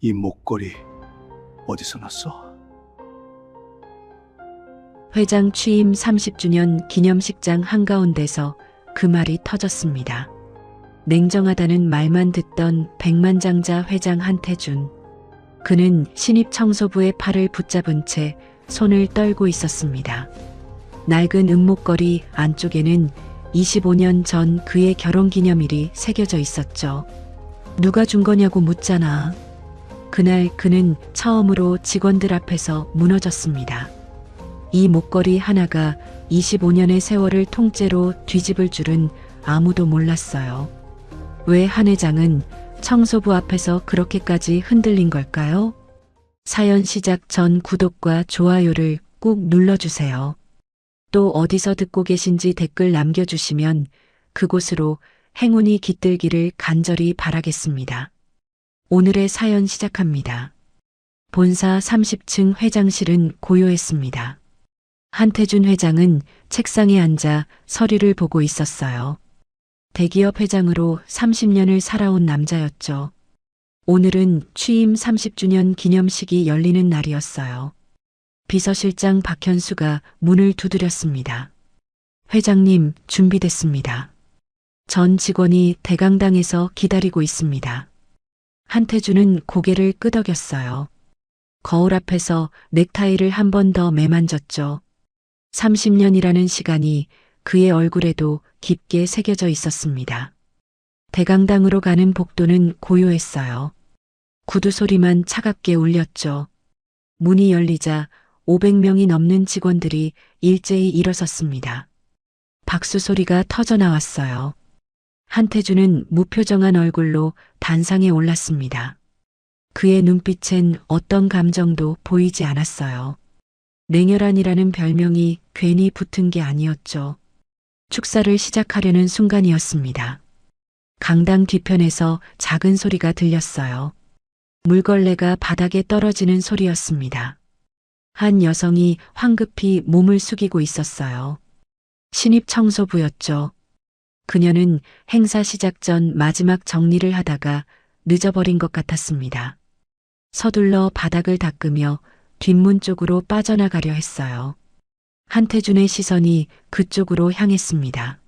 이 목걸이 어디서 났어? 회장 취임 30주년 기념식장 한가운데서 그 말이 터졌습니다. 냉정하다는 말만 듣던 백만장자 회장 한태준. 그는 신입 청소부의 팔을 붙잡은 채 손을 떨고 있었습니다. 낡은 은목걸이 안쪽에는 25년 전 그의 결혼기념일이 새겨져 있었죠. 누가 준 거냐고 묻잖아. 그날 그는 처음으로 직원들 앞에서 무너졌습니다. 이 목걸이 하나가 25년의 세월을 통째로 뒤집을 줄은 아무도 몰랐어요. 왜 한 회장은 청소부 앞에서 그렇게까지 흔들린 걸까요? 사연 시작 전 구독과 좋아요를 꾹 눌러주세요. 또 어디서 듣고 계신지 댓글 남겨주시면 그곳으로 행운이 깃들기를 간절히 바라겠습니다. 오늘의 사연 시작합니다. 본사 30층 회장실은 고요했습니다. 한태준 회장은 책상에 앉아 서류를 보고 있었어요. 대기업 회장으로 30년을 살아온 남자였죠. 오늘은 취임 30주년 기념식이 열리는 날이었어요. 비서실장 박현수가 문을 두드렸습니다. 회장님, 준비됐습니다. 전 직원이 대강당에서 기다리고 있습니다. 한태준은 고개를 끄덕였어요. 거울 앞에서 넥타이를 한 번 더 매만졌죠. 30년이라는 시간이 그의 얼굴에도 깊게 새겨져 있었습니다. 대강당으로 가는 복도는 고요했어요. 구두 소리만 차갑게 울렸죠. 문이 열리자 500명이 넘는 직원들이 일제히 일어섰습니다. 박수 소리가 터져 나왔어요. 한태준은 무표정한 얼굴로 단상에 올랐습니다. 그의 눈빛엔 어떤 감정도 보이지 않았어요. 냉혈한이라는 별명이 괜히 붙은 게 아니었죠. 축사를 시작하려는 순간이었습니다. 강당 뒤편에서 작은 소리가 들렸어요. 물걸레가 바닥에 떨어지는 소리였습니다. 한 여성이 황급히 몸을 숙이고 있었어요. 신입 청소부였죠. 그녀는 행사 시작 전 마지막 정리를 하다가 늦어버린 것 같았습니다. 서둘러 바닥을 닦으며 뒷문 쪽으로 빠져나가려 했어요. 한태준의 시선이 그쪽으로 향했습니다.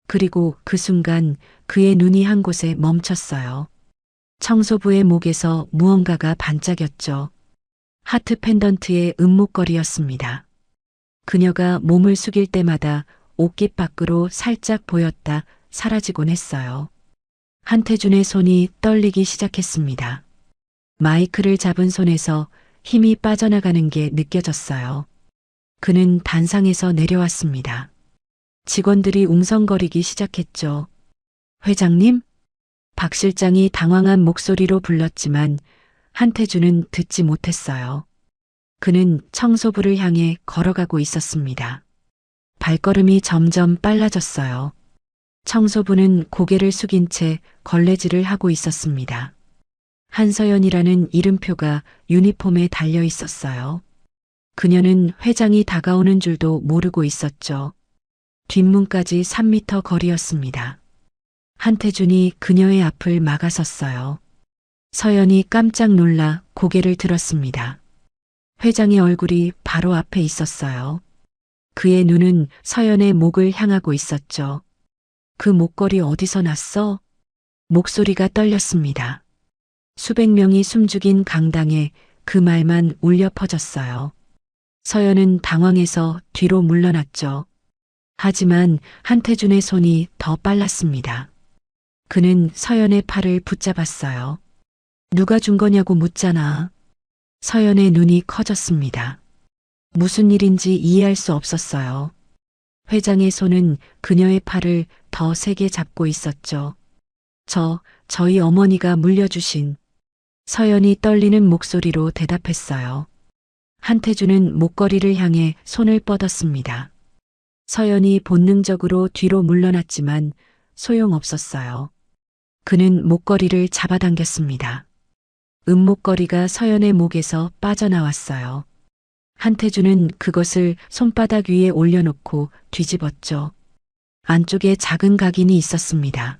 그리고 그 순간 그의 눈이 한 곳에 멈췄어요. 청소부의 목에서 무언가가 반짝였죠. 하트 펜던트의 은목걸이였습니다. 그녀가 몸을 숙일 때마다 옷깃 밖으로 살짝 보였다 사라지곤 했어요. 한태준의 손이 떨리기 시작했습니다. 마이크를 잡은 손에서 힘이 빠져나가는 게 느껴졌어요. 그는 단상에서 내려왔습니다. 직원들이 웅성거리기 시작했죠. 회장님? 박 실장이 당황한 목소리로 불렀지만 한태준은 듣지 못했어요. 그는 청소부를 향해 걸어가고 있었습니다. 발걸음이 점점 빨라졌어요. 청소부는 고개를 숙인 채 걸레질을 하고 있었습니다. 한서연이라는 이름표가 유니폼에 달려 있었어요. 그녀는 회장이 다가오는 줄도 모르고 있었죠. 뒷문까지 3m 거리였습니다. 한태준이 그녀의 앞을 막아섰어요. 서연이 깜짝 놀라 고개를 들었습니다. 회장의 얼굴이 바로 앞에 있었어요. 그의 눈은 서연의 목을 향하고 있었죠. 그 목걸이 어디서 났어? 목소리가 떨렸습니다. 수백 명이 숨죽인 강당에 그 말만 울려 퍼졌어요. 서연은 당황해서 뒤로 물러났죠. 하지만 한태준의 손이 더 빨랐습니다. 그는 서연의 팔을 붙잡았어요. 누가 준 거냐고 묻잖아. 서연의 눈이 커졌습니다. 무슨 일인지 이해할 수 없었어요. 회장의 손은 그녀의 팔을 더 세게 잡고 있었죠. 저희 어머니가 물려주신. 서연이 떨리는 목소리로 대답했어요. 한태준은 목걸이를 향해 손을 뻗었습니다. 서연이 본능적으로 뒤로 물러났지만 소용없었어요. 그는 목걸이를 잡아당겼습니다. 은목걸이가 서연의 목에서 빠져나왔어요. 한태준은 그것을 손바닥 위에 올려놓고 뒤집었죠. 안쪽에 작은 각인이 있었습니다.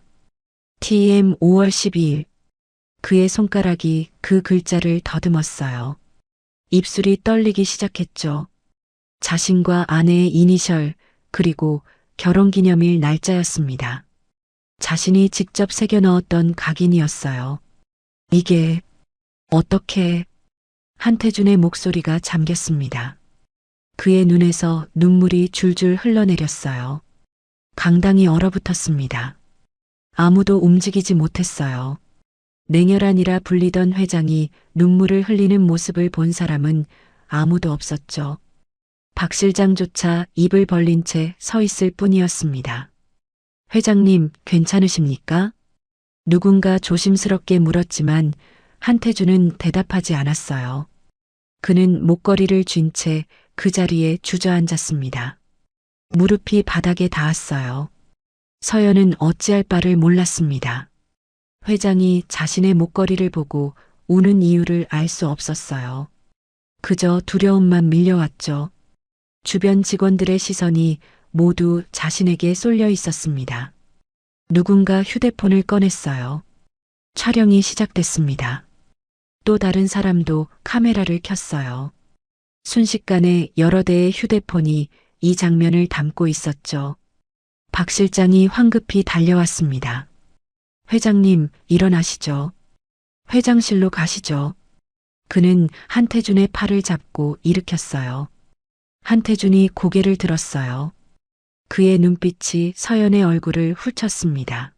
TM 5월 12일 그의 손가락이 그 글자를 더듬었어요. 입술이 떨리기 시작했죠. 자신과 아내의 이니셜, 그리고 결혼기념일 날짜였습니다. 자신이 직접 새겨 넣었던 각인이었어요. 이게 어떻게? 한태준의 목소리가 잠겼습니다. 그의 눈에서 눈물이 줄줄 흘러내렸어요. 강당이 얼어붙었습니다. 아무도 움직이지 못했어요. 냉혈한이라 불리던 회장이 눈물을 흘리는 모습을 본 사람은 아무도 없었죠. 박 실장조차 입을 벌린 채 서 있을 뿐이었습니다. 회장님, 괜찮으십니까? 누군가 조심스럽게 물었지만 한태준은 대답하지 않았어요. 그는 목걸이를 쥔 채 그 자리에 주저앉았습니다. 무릎이 바닥에 닿았어요. 서연은 어찌할 바를 몰랐습니다. 회장이 자신의 목걸이를 보고 우는 이유를 알 수 없었어요. 그저 두려움만 밀려왔죠. 주변 직원들의 시선이 모두 자신에게 쏠려 있었습니다. 누군가 휴대폰을 꺼냈어요. 촬영이 시작됐습니다. 또 다른 사람도 카메라를 켰어요. 순식간에 여러 대의 휴대폰이 이 장면을 담고 있었죠. 박 실장이 황급히 달려왔습니다. 회장님, 일어나시죠. 회장실로 가시죠. 그는 한태준의 팔을 잡고 일으켰어요. 한태준이 고개를 들었어요. 그의 눈빛이 서연의 얼굴을 훑쳤습니다.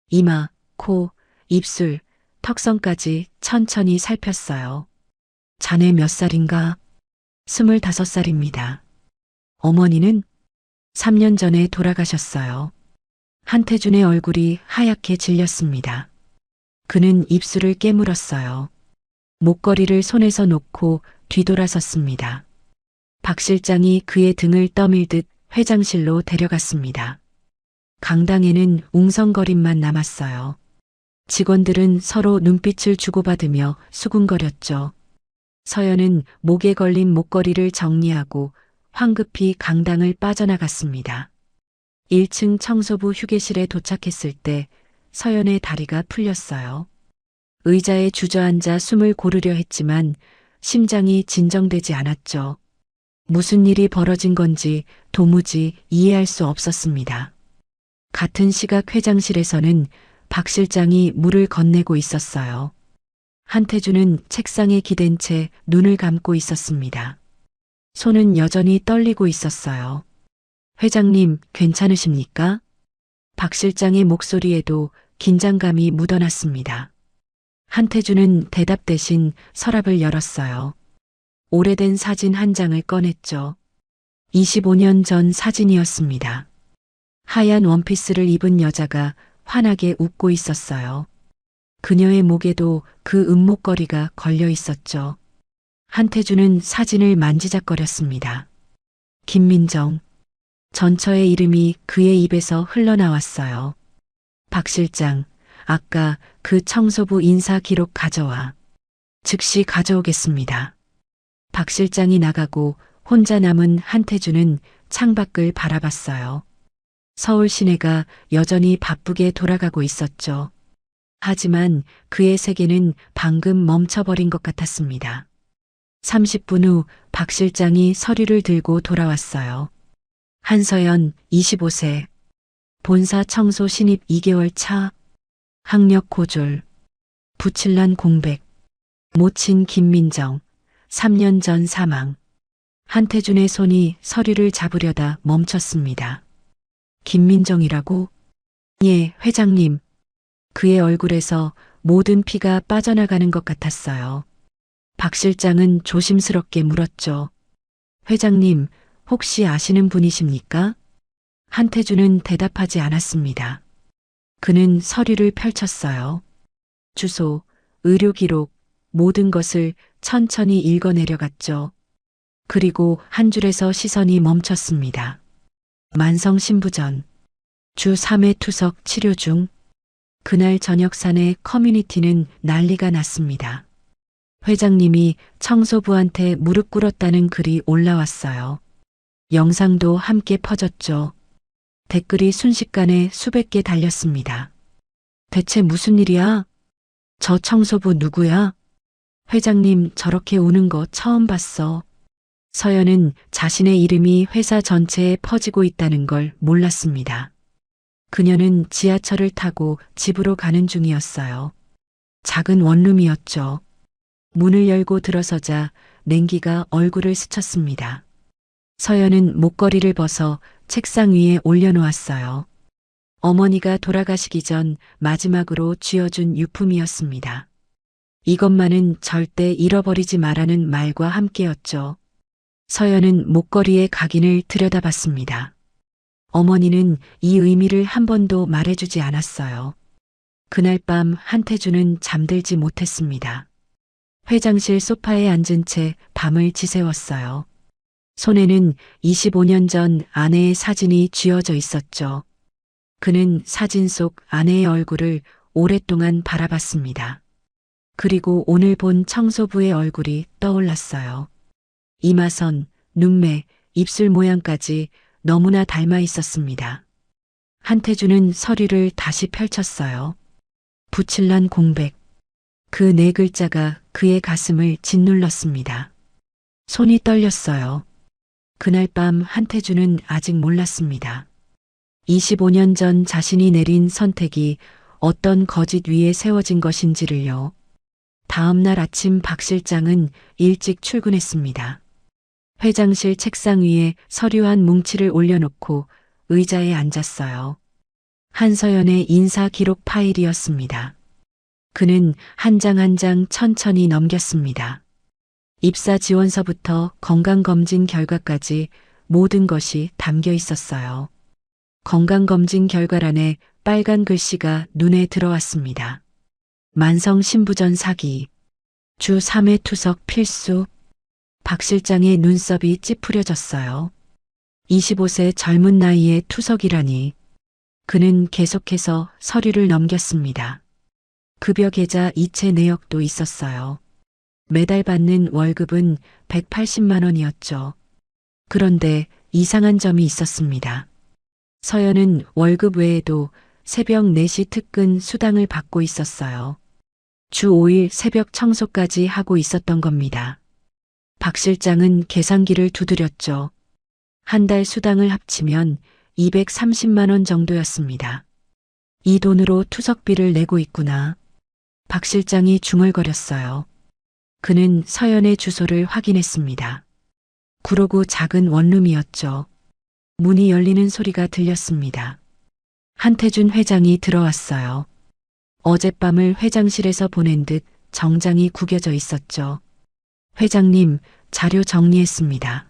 이마, 코, 입술, 턱선까지 천천히 살폈어요. 자네 몇 살인가? 25살입니다. 어머니는 3년 전에 돌아가셨어요. 한태준의 얼굴이 하얗게 질렸습니다. 그는 입술을 깨물었어요. 목걸이를 손에서 놓고 뒤돌아섰습니다. 박 실장이 그의 등을 떠밀듯 회장실로 데려갔습니다. 강당에는 웅성거림만 남았어요. 직원들은 서로 눈빛을 주고받으며 수군거렸죠. 서연은 목에 걸린 목걸이를 정리하고 황급히 강당을 빠져나갔습니다. 1층 청소부 휴게실에 도착했을 때 서연의 다리가 풀렸어요. 의자에 주저앉아 숨을 고르려 했지만 심장이 진정되지 않았죠. 무슨 일이 벌어진 건지 도무지 이해할 수 없었습니다. 같은 시각 회장실에서는 박 실장이 물을 건네고 있었어요. 한태준은 책상에 기댄 채 눈을 감고 있었습니다. 손은 여전히 떨리고 있었어요. 회장님, 괜찮으십니까? 박 실장의 목소리에도 긴장감이 묻어났습니다. 한태준은 대답 대신 서랍을 열었어요. 오래된 사진 한 장을 꺼냈죠. 25년 전 사진이었습니다. 하얀 원피스를 입은 여자가 환하게 웃고 있었어요. 그녀의 목에도 그 은목걸이가 걸려 있었죠. 한태준은 사진을 만지작거렸습니다. 김민정. 전처의 이름이 그의 입에서 흘러나왔어요. 박 실장, 아까 그 청소부 인사 기록 가져와. 즉시 가져오겠습니다. 박 실장이 나가고 혼자 남은 한태준은 창밖을 바라봤어요. 서울 시내가 여전히 바쁘게 돌아가고 있었죠. 하지만 그의 세계는 방금 멈춰버린 것 같았습니다. 30분 후 박 실장이 서류를 들고 돌아왔어요. 한서연, 25세. 본사 청소 신입 2개월 차. 학력 고졸. 부칠난 공백. 모친 김민정. 3년 전 사망. 한태준의 손이 서류를 잡으려다 멈췄습니다. 김민정이라고? 예, 회장님. 그의 얼굴에서 모든 피가 빠져나가는 것 같았어요. 박 실장은 조심스럽게 물었죠. 회장님, 혹시 아시는 분이십니까? 한태준은 대답하지 않았습니다. 그는 서류를 펼쳤어요. 주소, 의료 기록, 모든 것을 천천히 읽어내려갔죠. 그리고 한 줄에서 시선이 멈췄습니다. 만성 신부전. 주 3회 투석 치료 중. 그날 저녁 사내 커뮤니티는 난리가 났습니다. 회장님이 청소부한테 무릎 꿇었다는 글이 올라왔어요. 영상도 함께 퍼졌죠. 댓글이 순식간에 수백 개 달렸습니다. 대체 무슨 일이야? 저 청소부 누구야? 회장님 저렇게 우는 거 처음 봤어. 서연은 자신의 이름이 회사 전체에 퍼지고 있다는 걸 몰랐습니다. 그녀는 지하철을 타고 집으로 가는 중이었어요. 작은 원룸이었죠. 문을 열고 들어서자 냉기가 얼굴을 스쳤습니다. 서연은 목걸이를 벗어 책상 위에 올려놓았어요. 어머니가 돌아가시기 전 마지막으로 쥐어준 유품이었습니다. 이것만은 절대 잃어버리지 말라는 말과 함께였죠. 서연은 목걸이의 각인을 들여다봤습니다. 어머니는 이 의미를 한 번도 말해주지 않았어요. 그날 밤 한태주는 잠들지 못했습니다. 회장실 소파에 앉은 채 밤을 지새웠어요. 손에는 25년 전 아내의 사진이 쥐어져 있었죠. 그는 사진 속 아내의 얼굴을 오랫동안 바라봤습니다. 그리고 오늘 본 청소부의 얼굴이 떠올랐어요. 이마선, 눈매, 입술 모양까지 너무나 닮아 있었습니다. 한태주는 서류를 다시 펼쳤어요. 부칠난 공백. 그 네 글자가 그의 가슴을 짓눌렀습니다. 손이 떨렸어요. 그날 밤 한태주는 아직 몰랐습니다. 25년 전 자신이 내린 선택이 어떤 거짓 위에 세워진 것인지를요. 다음 날 아침 박 실장은 일찍 출근했습니다. 회장실 책상 위에 서류 한 뭉치를 올려놓고 의자에 앉았어요. 한서연의 인사 기록 파일이었습니다. 그는 한 장 한 장 천천히 넘겼습니다. 입사 지원서부터 건강검진 결과까지 모든 것이 담겨 있었어요. 건강검진 결과란에 빨간 글씨가 눈에 들어왔습니다. 만성 신부전 사기, 주 3회 투석 필수. 박 실장의 눈썹이 찌푸려졌어요. 25세 젊은 나이에 투석이라니. 그는 계속해서 서류를 넘겼습니다. 급여 계좌 이체 내역도 있었어요. 매달 받는 월급은 180만 원이었죠. 그런데 이상한 점이 있었습니다. 서연은 월급 외에도 새벽 4시 특근 수당을 받고 있었어요. 주 5일 새벽 청소까지 하고 있었던 겁니다. 박 실장은 계산기를 두드렸죠. 한 달 수당을 합치면 230만 원 정도였습니다. 이 돈으로 투석비를 내고 있구나. 박 실장이 중얼거렸어요. 그는 서연의 주소를 확인했습니다. 구로구 작은 원룸이었죠. 문이 열리는 소리가 들렸습니다. 한태준 회장이 들어왔어요. 어젯밤을 회장실에서 보낸 듯 정장이 구겨져 있었죠. 회장님, 자료 정리했습니다.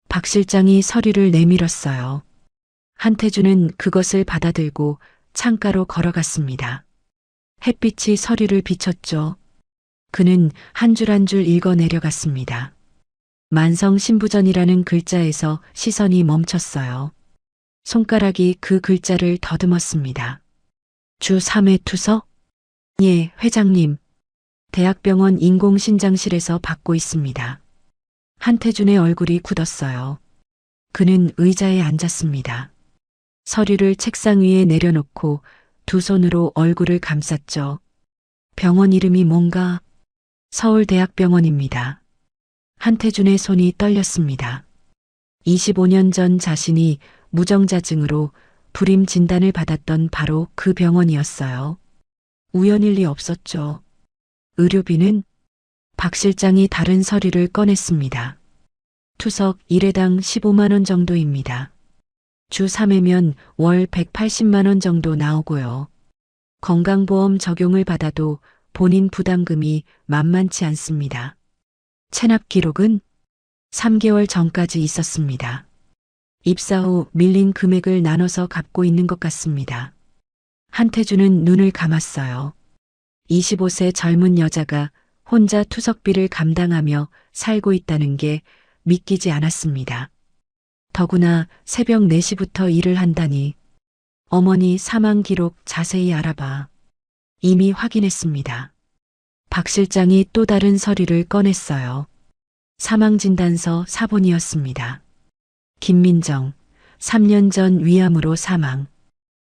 박 실장이 서류를 내밀었어요. 한태준은 그것을 받아들고 창가로 걸어갔습니다. 햇빛이 서류를 비췄죠. 그는 한 줄 한 줄 읽어 내려갔습니다. 만성 신부전이라는 글자에서 시선이 멈췄어요. 손가락이 그 글자를 더듬었습니다. 주 3회 투석? 예, 회장님. 대학병원 인공신장실에서 받고 있습니다. 한태준의 얼굴이 굳었어요. 그는 의자에 앉았습니다. 서류를 책상 위에 내려놓고 두 손으로 얼굴을 감쌌죠. 병원 이름이 뭔가? 서울대학병원입니다. 한태준의 손이 떨렸습니다. 25년 전 자신이 무정자증으로 불임 진단을 받았던 바로 그 병원이었어요. 우연일 리 없었죠. 의료비는? 박 실장이 다른 서류를 꺼냈습니다. 투석 1회당 15만 원 정도입니다. 주 3회면 월 180만 원 정도 나오고요. 건강보험 적용을 받아도 본인 부담금이 만만치 않습니다. 체납 기록은 3개월 전까지 있었습니다. 입사 후 밀린 금액을 나눠서 갚고 있는 것 같습니다. 한태준은 눈을 감았어요. 25세 젊은 여자가 혼자 투석비를 감당하며 살고 있다는 게 믿기지 않았습니다. 더구나 새벽 4시부터 일을 한다니. 어머니 사망 기록 자세히 알아봐. 이미 확인했습니다. 박 실장이 또 다른 서류를 꺼냈어요. 사망진단서 사본이었습니다. 김민정, 3년 전 위암으로 사망.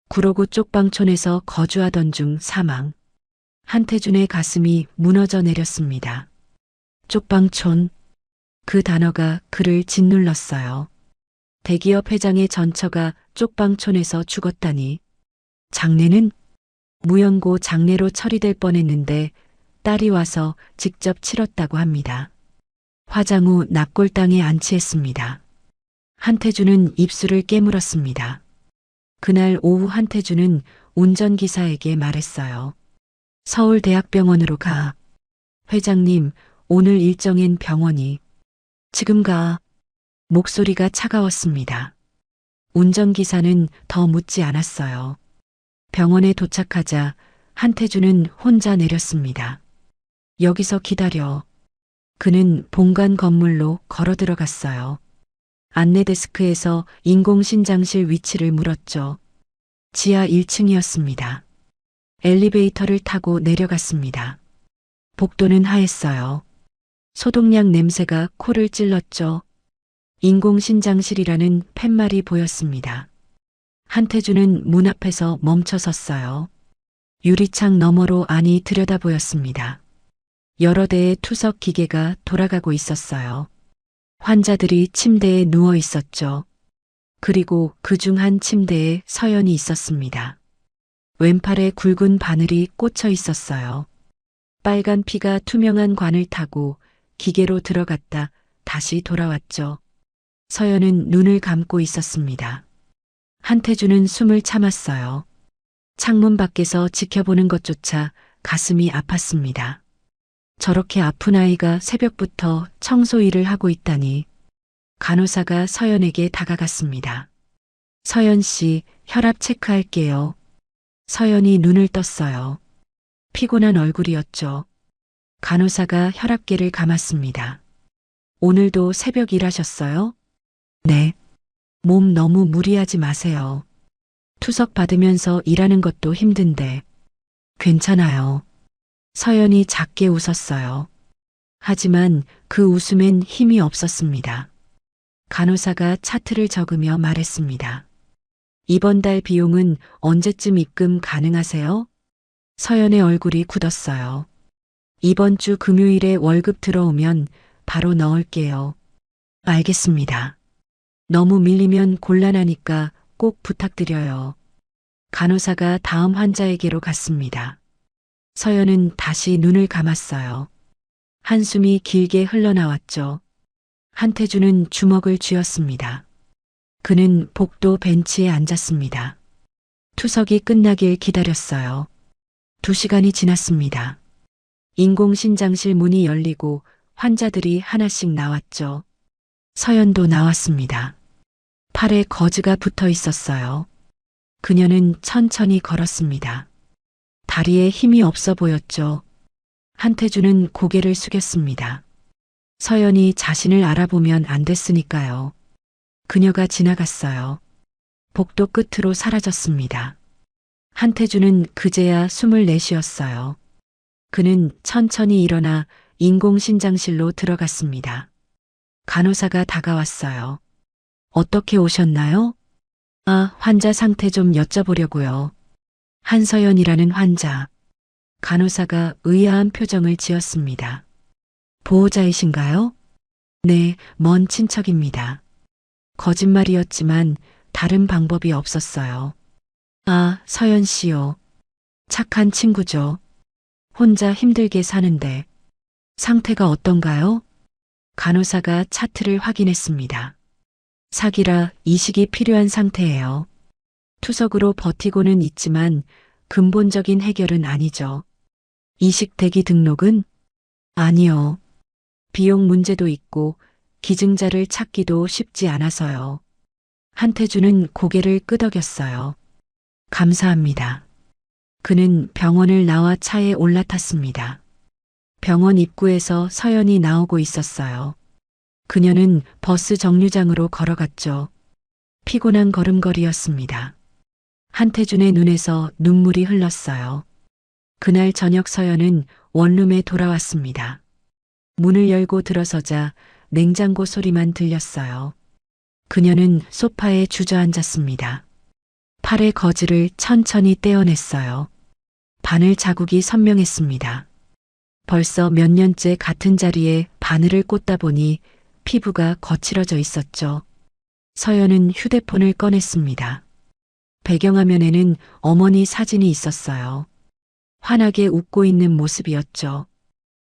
구로구 쪽방촌에서 거주하던 중 사망. 한태준의 가슴이 무너져 내렸습니다. 쪽방촌. 그 단어가 그를 짓눌렀어요. 대기업 회장의 전처가 쪽방촌에서 죽었다니. 장례는 무연고 장례로 처리될 뻔했는데 딸이 와서 직접 치렀다고 합니다. 화장 후 납골당에 안치했습니다. 한태준은 입술을 깨물었습니다. 그날 오후 한태준은 운전기사에게 말했어요. 서울대학병원으로 가. 회장님, 오늘 일정인 병원이. 지금 가. 목소리가 차가웠습니다. 운전기사는 더 묻지 않았어요. 병원에 도착하자 한태준은 혼자 내렸습니다. 여기서 기다려. 그는 본관 건물로 걸어 들어갔어요. 안내 데스크에서 인공신장실 위치를 물었죠. 지하 1층이었습니다. 엘리베이터를 타고 내려갔습니다. 복도는 하했어요. 소독약 냄새가 코를 찔렀죠. 인공신장실이라는 팻말이 보였습니다. 한태준은 문 앞에서 멈춰 섰어요. 유리창 너머로 안이 들여다 보였습니다. 여러 대의 투석 기계가 돌아가고 있었어요. 환자들이 침대에 누워 있었죠. 그리고 그중 한 침대에 서연이 있었습니다. 왼팔에 굵은 바늘이 꽂혀 있었어요. 빨간 피가 투명한 관을 타고 기계로 들어갔다 다시 돌아왔죠. 서연은 눈을 감고 있었습니다. 한태준은 숨을 참았어요. 창문 밖에서 지켜보는 것조차 가슴이 아팠습니다. 저렇게 아픈 아이가 새벽부터 청소 일을 하고 있다니. 간호사가 서연에게 다가갔습니다. 서연 씨, 혈압 체크할게요. 서연이 눈을 떴어요. 피곤한 얼굴이었죠. 간호사가 혈압계를 감았습니다. 오늘도 새벽 일하셨어요? 네. 몸 너무 무리하지 마세요. 투석 받으면서 일하는 것도 힘든데. 괜찮아요. 서연이 작게 웃었어요. 하지만 그 웃음엔 힘이 없었습니다. 간호사가 차트를 적으며 말했습니다. 이번 달 비용은 언제쯤 입금 가능하세요? 서연의 얼굴이 굳었어요. 이번 주 금요일에 월급 들어오면 바로 넣을게요. 알겠습니다. 너무 밀리면 곤란하니까 꼭 부탁드려요. 간호사가 다음 환자에게로 갔습니다. 서연은 다시 눈을 감았어요. 한숨이 길게 흘러나왔죠. 한태준은 주먹을 쥐었습니다. 그는 복도 벤치에 앉았습니다. 투석이 끝나길 기다렸어요. 2시간이 지났습니다. 인공신장실 문이 열리고 환자들이 하나씩 나왔죠. 서연도 나왔습니다. 팔에 거즈가 붙어 있었어요. 그녀는 천천히 걸었습니다. 다리에 힘이 없어 보였죠. 한태준은 고개를 숙였습니다. 서연이 자신을 알아보면 안 됐으니까요. 그녀가 지나갔어요. 복도 끝으로 사라졌습니다. 한태준은 그제야 숨을 내쉬었어요. 그는 천천히 일어나 인공신장실로 들어갔습니다. 간호사가 다가왔어요. 어떻게 오셨나요? 아, 환자 상태 좀 여쭤보려고요. 한서연이라는 환자. 간호사가 의아한 표정을 지었습니다. 보호자이신가요? 네, 먼 친척입니다. 거짓말이었지만 다른 방법이 없었어요. 아, 서연 씨요. 착한 친구죠. 혼자 힘들게 사는데. 상태가 어떤가요? 간호사가 차트를 확인했습니다. 사기라 이식이 필요한 상태예요. 투석으로 버티고는 있지만 근본적인 해결은 아니죠. 이식 대기 등록은? 아니요. 비용 문제도 있고 기증자를 찾기도 쉽지 않아서요. 한태준은 고개를 끄덕였어요. 감사합니다. 그는 병원을 나와 차에 올라탔습니다. 병원 입구에서 서연이 나오고 있었어요. 그녀는 버스 정류장으로 걸어갔죠. 피곤한 걸음걸이였습니다. 한태준의 눈에서 눈물이 흘렀어요. 그날 저녁 서연은 원룸에 돌아왔습니다. 문을 열고 들어서자 냉장고 소리만 들렸어요. 그녀는 소파에 주저앉았습니다. 팔의 거즈를 천천히 떼어냈어요. 바늘 자국이 선명했습니다. 벌써 몇 년째 같은 자리에 바늘을 꽂다 보니 피부가 거칠어져 있었죠. 서연은 휴대폰을 꺼냈습니다. 배경화면에는 어머니 사진이 있었어요. 환하게 웃고 있는 모습이었죠.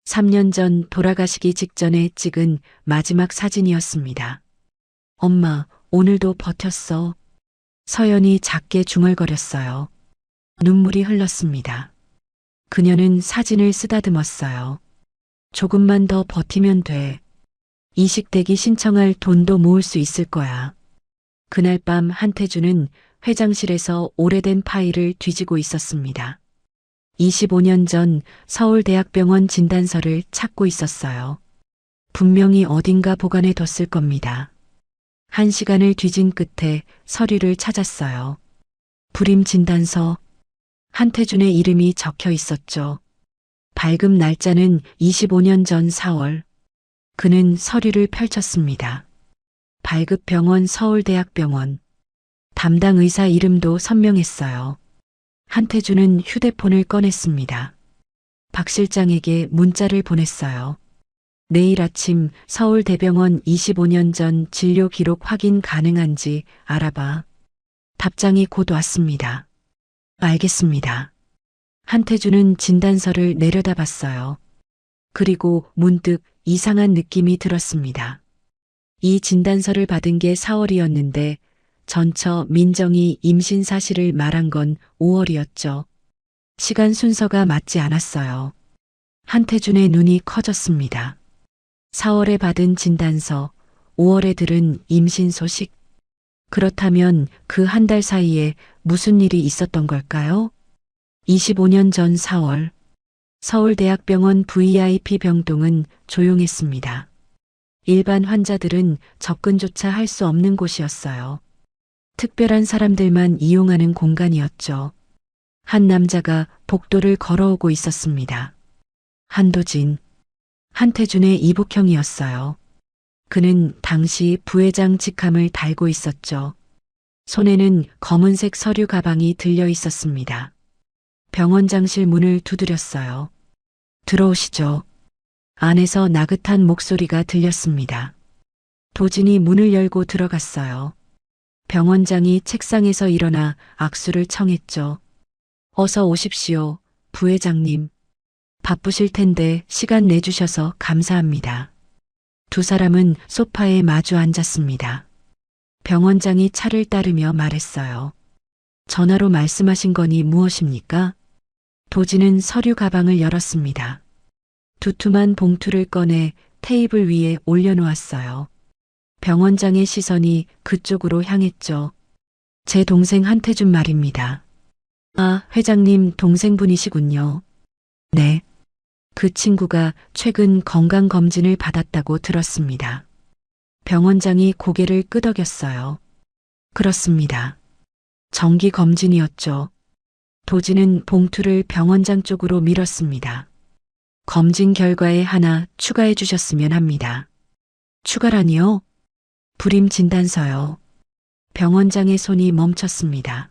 3년 전 돌아가시기 직전에 찍은 마지막 사진이었습니다. 엄마, 오늘도 버텼어. 서연이 작게 중얼거렸어요. 눈물이 흘렀습니다. 그녀는 사진을 쓰다듬었어요. 조금만 더 버티면 돼. 이식대기 신청할 돈도 모을 수 있을 거야. 그날 밤 한태주는 회장실에서 오래된 파일을 뒤지고 있었습니다. 25년 전 서울대학병원 진단서를 찾고 있었어요. 분명히 어딘가 보관해 뒀을 겁니다. 1시간을 뒤진 끝에 서류를 찾았어요. 불임 진단서. 한태준의 이름이 적혀 있었죠. 발급 날짜는 25년 전 4월. 그는 서류를 펼쳤습니다. 발급병원 서울대학병원. 담당 의사 이름도 선명했어요. 한태준은 휴대폰을 꺼냈습니다. 박 실장에게 문자를 보냈어요. 내일 아침 서울대병원 25년 전 진료 기록 확인 가능한지 알아봐. 답장이 곧 왔습니다. 알겠습니다. 한태준은 진단서를 내려다봤어요. 그리고 문득 이상한 느낌이 들었습니다. 이 진단서를 받은 게 4월이었는데 전처 민정이 임신 사실을 말한 건 5월이었죠. 시간 순서가 맞지 않았어요. 한태준의 눈이 커졌습니다. 4월에 받은 진단서, 5월에 들은 임신 소식. 그렇다면 그 한 달 사이에 무슨 일이 있었던 걸까요? 25년 전 4월, 서울대학병원 VIP 병동은 조용했습니다. 일반 환자들은 접근조차 할 수 없는 곳이었어요. 특별한 사람들만 이용하는 공간이었죠. 한 남자가 복도를 걸어오고 있었습니다. 한도진, 한태준의 이복형이었어요. 그는 당시 부회장 직함을 달고 있었죠. 손에는 검은색 서류 가방이 들려 있었습니다. 병원장실 문을 두드렸어요. 들어오시죠. 안에서 나긋한 목소리가 들렸습니다. 도진이 문을 열고 들어갔어요. 병원장이 책상에서 일어나 악수를 청했죠. 어서 오십시오, 부회장님. 바쁘실 텐데 시간 내주셔서 감사합니다. 두 사람은 소파에 마주 앉았습니다. 병원장이 차를 따르며 말했어요. 전화로 말씀하신 거니 무엇입니까? 도진은 서류 가방을 열었습니다. 두툼한 봉투를 꺼내 테이블 위에 올려놓았어요. 병원장의 시선이 그쪽으로 향했죠. 제 동생 한태준 말입니다. 아, 회장님 동생분이시군요. 네. 그 친구가 최근 건강검진을 받았다고 들었습니다. 병원장이 고개를 끄덕였어요. 그렇습니다. 정기검진이었죠. 도진은 봉투를 병원장 쪽으로 밀었습니다. 검진 결과에 하나 추가해 주셨으면 합니다. 추가라니요? 불임 진단서요. 병원장의 손이 멈췄습니다.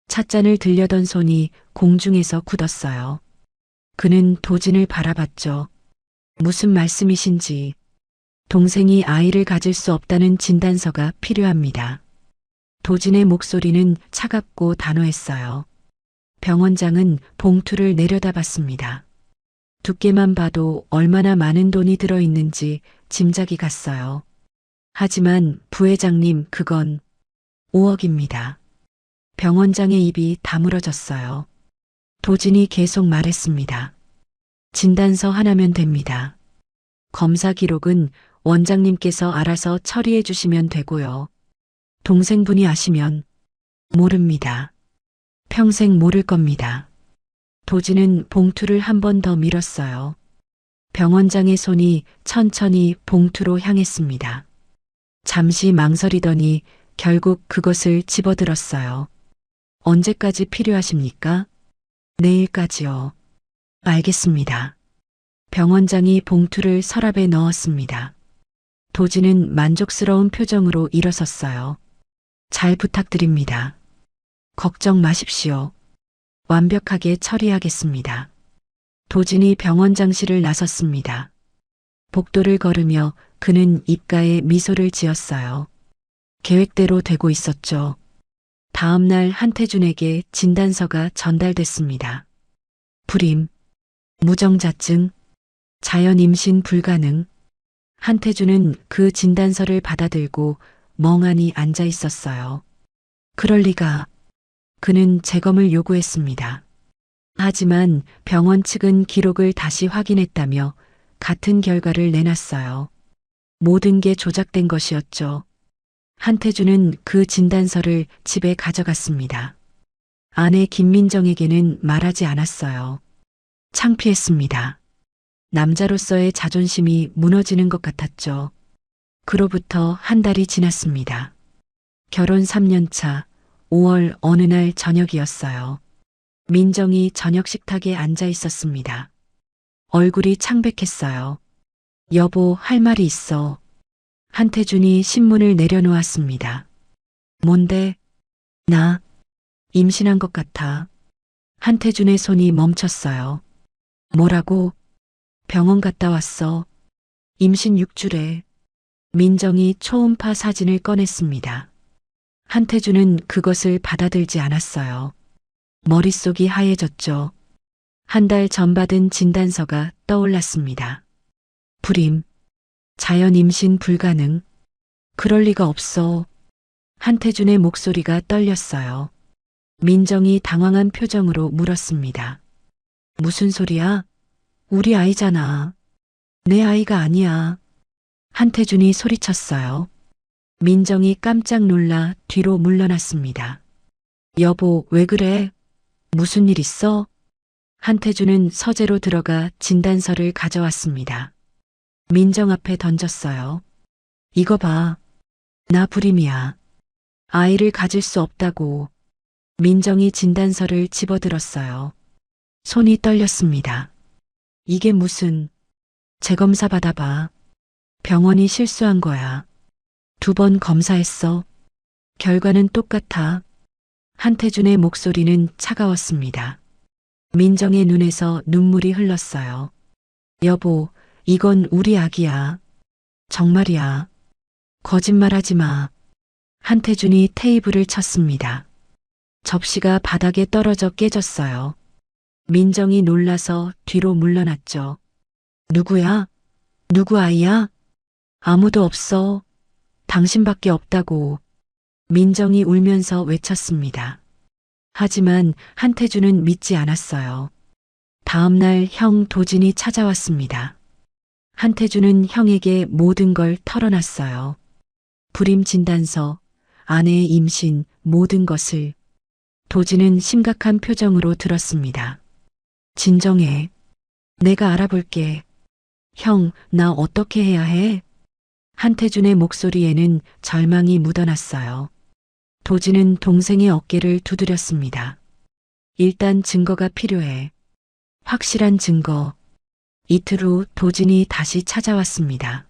찻잔을 들려던 손이 공중에서 굳었어요. 그는 도진을 바라봤죠. 무슨 말씀이신지. 동생이 아이를 가질 수 없다는 진단서가 필요합니다. 도진의 목소리는 차갑고 단호했어요. 병원장은 봉투를 내려다봤습니다. 두께만 봐도 얼마나 많은 돈이 들어있는지 짐작이 갔어요. 하지만 부회장님, 그건 5억입니다. 병원장의 입이 다물어졌어요. 도진이 계속 말했습니다. 진단서 하나면 됩니다. 검사 기록은 원장님께서 알아서 처리해 주시면 되고요. 동생분이 아시면 모릅니다. 평생 모를 겁니다. 도진은 봉투를 한 번 더 밀었어요. 병원장의 손이 천천히 봉투로 향했습니다. 잠시 망설이더니 결국 그것을 집어들었어요. 언제까지 필요하십니까? 내일까지요. 알겠습니다. 병원장이 봉투를 서랍에 넣었습니다. 도진은 만족스러운 표정으로 일어섰어요. 잘 부탁드립니다. 걱정 마십시오. 완벽하게 처리하겠습니다. 도진이 병원장실을 나섰습니다. 복도를 걸으며 그는 입가에 미소를 지었어요. 계획대로 되고 있었죠. 다음 날 한태준에게 진단서가 전달됐습니다. 불임, 무정자증, 자연 임신 불가능. 한태준은 그 진단서를 받아들고 멍하니 앉아 있었어요. 그럴 리가. 그는 재검을 요구했습니다. 하지만 병원 측은 기록을 다시 확인했다며 같은 결과를 내놨어요. 모든 게 조작된 것이었죠. 한태준은 그 진단서를 집에 가져갔습니다. 아내 김민정에게는 말하지 않았어요. 창피했습니다. 남자로서의 자존심이 무너지는 것 같았죠. 그로부터 한 달이 지났습니다. 결혼 3년 차 5월 어느 날 저녁이었어요. 민정이 저녁 식탁에 앉아 있었습니다. 얼굴이 창백했어요. 여보, 할 말이 있어. 한태준이 신문을 내려놓았습니다. 뭔데? 나 임신한 것 같아. 한태준의 손이 멈췄어요. 뭐라고? 병원 갔다 왔어. 임신 6주래. 민정이 초음파 사진을 꺼냈습니다. 한태준은 그것을 받아들지 않았어요. 머릿속이 하얘졌죠. 한 달 전 받은 진단서가 떠올랐습니다. 불임, 자연 임신 불가능. 그럴 리가 없어. 한태준의 목소리가 떨렸어요. 민정이 당황한 표정으로 물었습니다. 무슨 소리야? 우리 아이잖아. 내 아이가 아니야. 한태준이 소리쳤어요. 민정이 깜짝 놀라 뒤로 물러났습니다. 여보, 왜 그래? 무슨 일 있어? 한태준은 서재로 들어가 진단서를 가져왔습니다. 민정 앞에 던졌어요. 이거 봐. 나 불임이야. 아이를 가질 수 없다고. 민정이 진단서를 집어들었어요. 손이 떨렸습니다. 이게 무슨... 재검사 받아봐. 병원이 실수한 거야. 2번 검사했어. 결과는 똑같아. 한태준의 목소리는 차가웠습니다. 민정의 눈에서 눈물이 흘렀어요. 여보, 이건 우리 아기야. 정말이야. 거짓말하지 마. 한태준이 테이블을 쳤습니다. 접시가 바닥에 떨어져 깨졌어요. 민정이 놀라서 뒤로 물러났죠. 누구야? 누구 아이야? 아무도 없어. 당신밖에 없다고. 민정이 울면서 외쳤습니다. 하지만 한태준은 믿지 않았어요. 다음 날 형 도진이 찾아왔습니다. 한태준은 형에게 모든 걸 털어놨어요. 불임 진단서, 아내의 임신, 모든 것을. 도진은 심각한 표정으로 들었습니다. 진정해. 내가 알아볼게. 형, 나 어떻게 해야 해? 한태준의 목소리에는 절망이 묻어났어요. 도진은 동생의 어깨를 두드렸습니다. 일단 증거가 필요해. 확실한 증거. 이틀 후 도진이 다시 찾아왔습니다.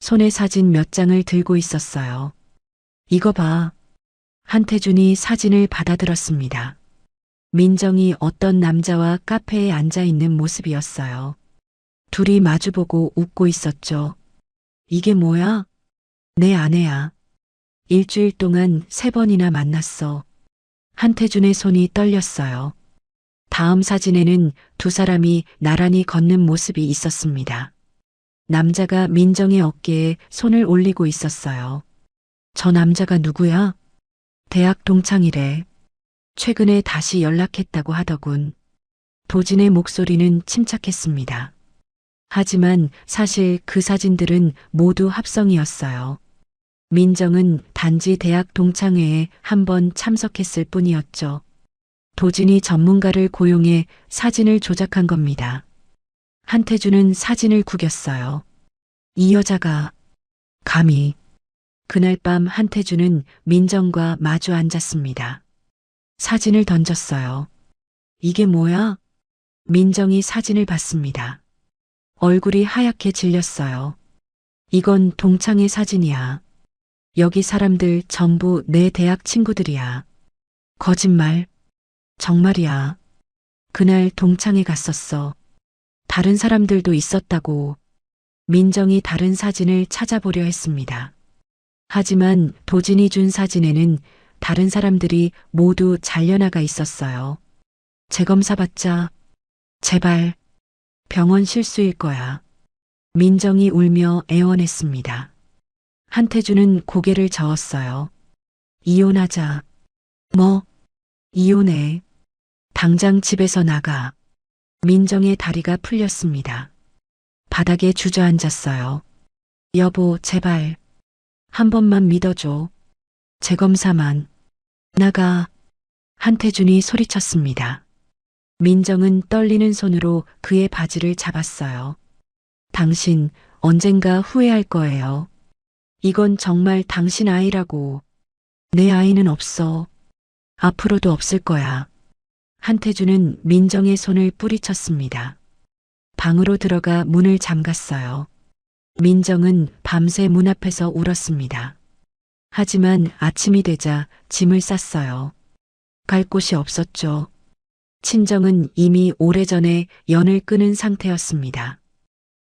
손에 사진 몇 장을 들고 있었어요. 이거 봐. 한태준이 사진을 받아들었습니다. 민정이 어떤 남자와 카페에 앉아 있는 모습이었어요. 둘이 마주보고 웃고 있었죠. 이게 뭐야? 내 아내야. 일주일 동안 3번이나 만났어. 한태준의 손이 떨렸어요. 다음 사진에는 2 사람이 나란히 걷는 모습이 있었습니다. 남자가 민정의 어깨에 손을 올리고 있었어요. 저 남자가 누구야? 대학 동창이래. 최근에 다시 연락했다고 하더군. 도진의 목소리는 침착했습니다. 하지만 사실 그 사진들은 모두 합성이었어요. 민정은 단지 대학 동창회에 한 번 참석했을 뿐이었죠. 도진이 전문가를 고용해 사진을 조작한 겁니다. 한태준은 사진을 구겼어요. 이 여자가 감히. 그날 밤 한태준은 민정과 마주 앉았습니다. 사진을 던졌어요. 이게 뭐야? 민정이 사진을 봤습니다. 얼굴이 하얗게 질렸어요. 이건 동창회 사진이야. 여기 사람들 전부 내 대학 친구들이야. 거짓말. 정말이야. 그날 동창회 갔었어. 다른 사람들도 있었다고. 민정이 다른 사진을 찾아보려 했습니다. 하지만 도진이 준 사진에는 다른 사람들이 모두 잘려나가 있었어요. 재검사 받자. 제발. 병원 실수일 거야. 민정이 울며 애원했습니다. 한태주는 고개를 저었어요. 이혼하자. 뭐? 이혼해. 당장 집에서 나가. 민정의 다리가 풀렸습니다. 바닥에 주저앉았어요. 여보, 제발. 한 번만 믿어줘. 재검사만. 나가. 한태준이 소리쳤습니다. 민정은 떨리는 손으로 그의 바지를 잡았어요. 당신 언젠가 후회할 거예요. 이건 정말 당신 아이라고. 내 아이는 없어. 앞으로도 없을 거야. 한태준은 민정의 손을 뿌리쳤습니다. 방으로 들어가 문을 잠갔어요. 민정은 밤새 문 앞에서 울었습니다. 하지만 아침이 되자 짐을 쌌어요. 갈 곳이 없었죠. 친정은 이미 오래전에 연을 끊은 상태였습니다.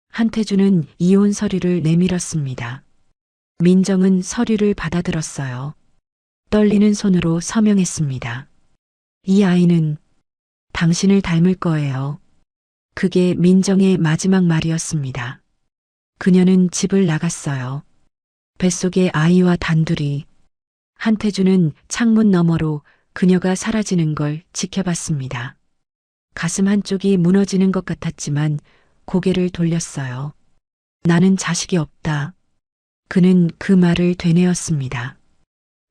한태준은 이혼 서류를 내밀었습니다. 민정은 서류를 받아들었어요. 떨리는 손으로 서명했습니다. 이 아이는 당신을 닮을 거예요. 그게 민정의 마지막 말이었습니다. 그녀는 집을 나갔어요. 뱃속의 아이와 단둘이. 한태준은 창문 너머로 그녀가 사라지는 걸 지켜봤습니다. 가슴 한쪽이 무너지는 것 같았지만 고개를 돌렸어요. 나는 자식이 없다. 그는 그 말을 되뇌었습니다.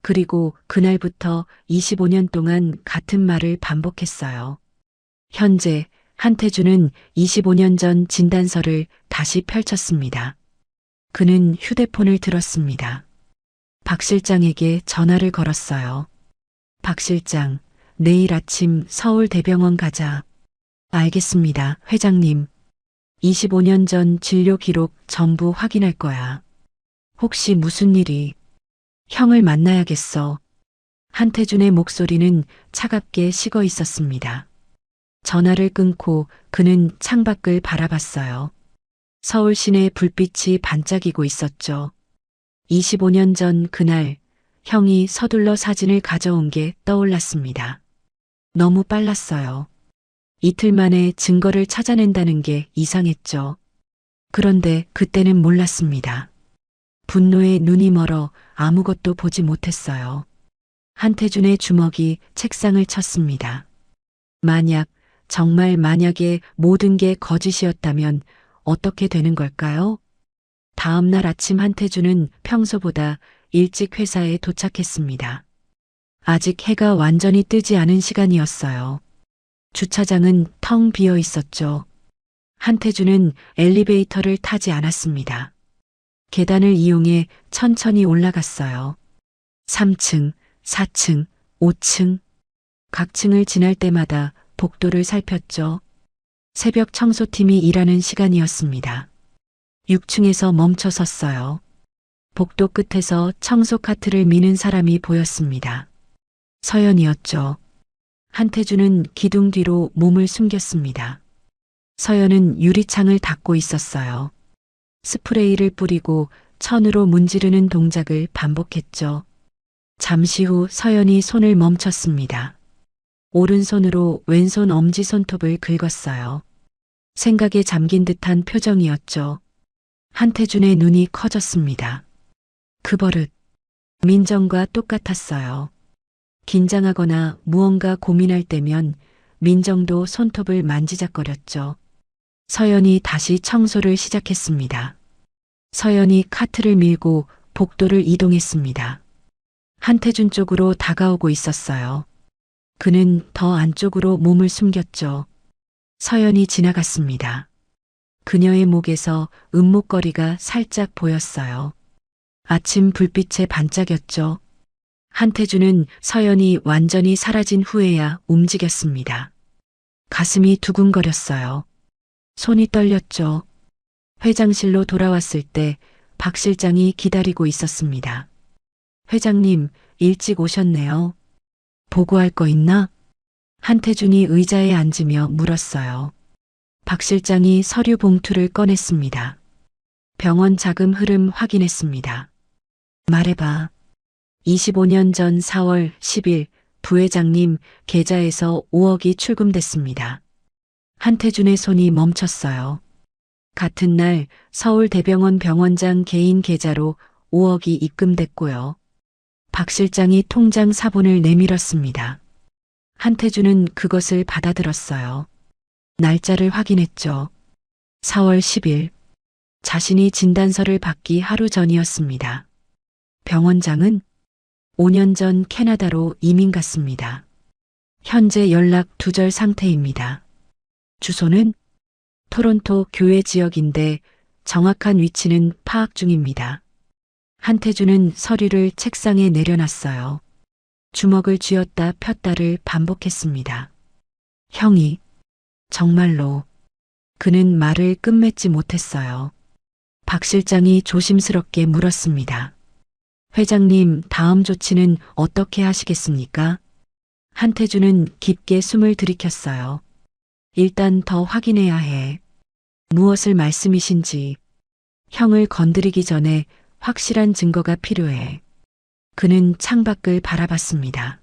그리고 그날부터 25년 동안 같은 말을 반복했어요. 현재 한태준은 25년 전 진단서를 다시 펼쳤습니다. 그는 휴대폰을 들었습니다. 박 실장에게 전화를 걸었어요. 박 실장, 내일 아침 서울대병원 가자. 알겠습니다, 회장님. 25년 전 진료 기록 전부 확인할 거야. 혹시 무슨 일이? 형을 만나야겠어. 한태준의 목소리는 차갑게 식어 있었습니다. 전화를 끊고 그는 창밖을 바라봤어요. 서울 시내 불빛이 반짝이고 있었죠. 25년 전 그날 형이 서둘러 사진을 가져온 게 떠올랐습니다. 너무 빨랐어요. 이틀 만에 증거를 찾아낸다는 게 이상했죠. 그런데 그때는 몰랐습니다. 분노에 눈이 멀어 아무것도 보지 못했어요. 한태준의 주먹이 책상을 쳤습니다. 만약, 정말 만약에 모든 게 거짓이었다면 어떻게 되는 걸까요? 다음 날 아침 한태준은 평소보다 일찍 회사에 도착했습니다. 아직 해가 완전히 뜨지 않은 시간이었어요. 주차장은 텅 비어 있었죠. 한태준은 엘리베이터를 타지 않았습니다. 계단을 이용해 천천히 올라갔어요. 3층, 4층, 5층. 각 층을 지날 때마다 복도를 살폈죠. 새벽 청소팀이 일하는 시간이었습니다. 6층에서 멈춰 섰어요. 복도 끝에서 청소 카트를 미는 사람이 보였습니다. 서연이었죠. 한태준은 기둥 뒤로 몸을 숨겼습니다. 서연은 유리창을 닫고 있었어요. 스프레이를 뿌리고 천으로 문지르는 동작을 반복했죠. 잠시 후 서연이 손을 멈췄습니다. 오른손으로 왼손 엄지 손톱을 긁었어요. 생각에 잠긴 듯한 표정이었죠. 한태준의 눈이 커졌습니다. 그 버릇, 민정과 똑같았어요. 긴장하거나 무언가 고민할 때면 민정도 손톱을 만지작거렸죠. 서연이 다시 청소를 시작했습니다. 서연이 카트를 밀고 복도를 이동했습니다. 한태준 쪽으로 다가오고 있었어요. 그는 더 안쪽으로 몸을 숨겼죠. 서연이 지나갔습니다. 그녀의 목에서 은목걸이가 살짝 보였어요. 아침 불빛에 반짝였죠. 한태준은 서연이 완전히 사라진 후에야 움직였습니다. 가슴이 두근거렸어요. 손이 떨렸죠. 회장실로 돌아왔을 때 박 실장이 기다리고 있었습니다. 회장님, 일찍 오셨네요. 보고할 거 있나? 한태준이 의자에 앉으며 물었어요. 박 실장이 서류 봉투를 꺼냈습니다. 병원 자금 흐름 확인했습니다. 말해봐. 25년 전 4월 10일 부회장님 계좌에서 5억이 출금됐습니다. 한태준의 손이 멈췄어요. 같은 날 서울대병원 병원장 개인 계좌로 5억이 입금됐고요. 박 실장이 통장 사본을 내밀었습니다. 한태준은 그것을 받아들었어요. 날짜를 확인했죠. 4월 10일. 자신이 진단서를 받기 하루 전이었습니다. 병원장은 5년 전 캐나다로 이민 갔습니다. 현재 연락 두절 상태입니다. 주소는 토론토 교외 지역인데 정확한 위치는 파악 중입니다. 한태준은 서류를 책상에 내려놨어요. 주먹을 쥐었다 폈다를 반복했습니다. 형이 정말로. 그는 말을 끝맺지 못했어요. 박 실장이 조심스럽게 물었습니다. 회장님, 다음 조치는 어떻게 하시겠습니까? 한태준은 깊게 숨을 들이켰어요. 일단 더 확인해야 해. 무엇을 말씀이신지. 형을 건드리기 전에 확실한 증거가 필요해. 그는 창밖을 바라봤습니다.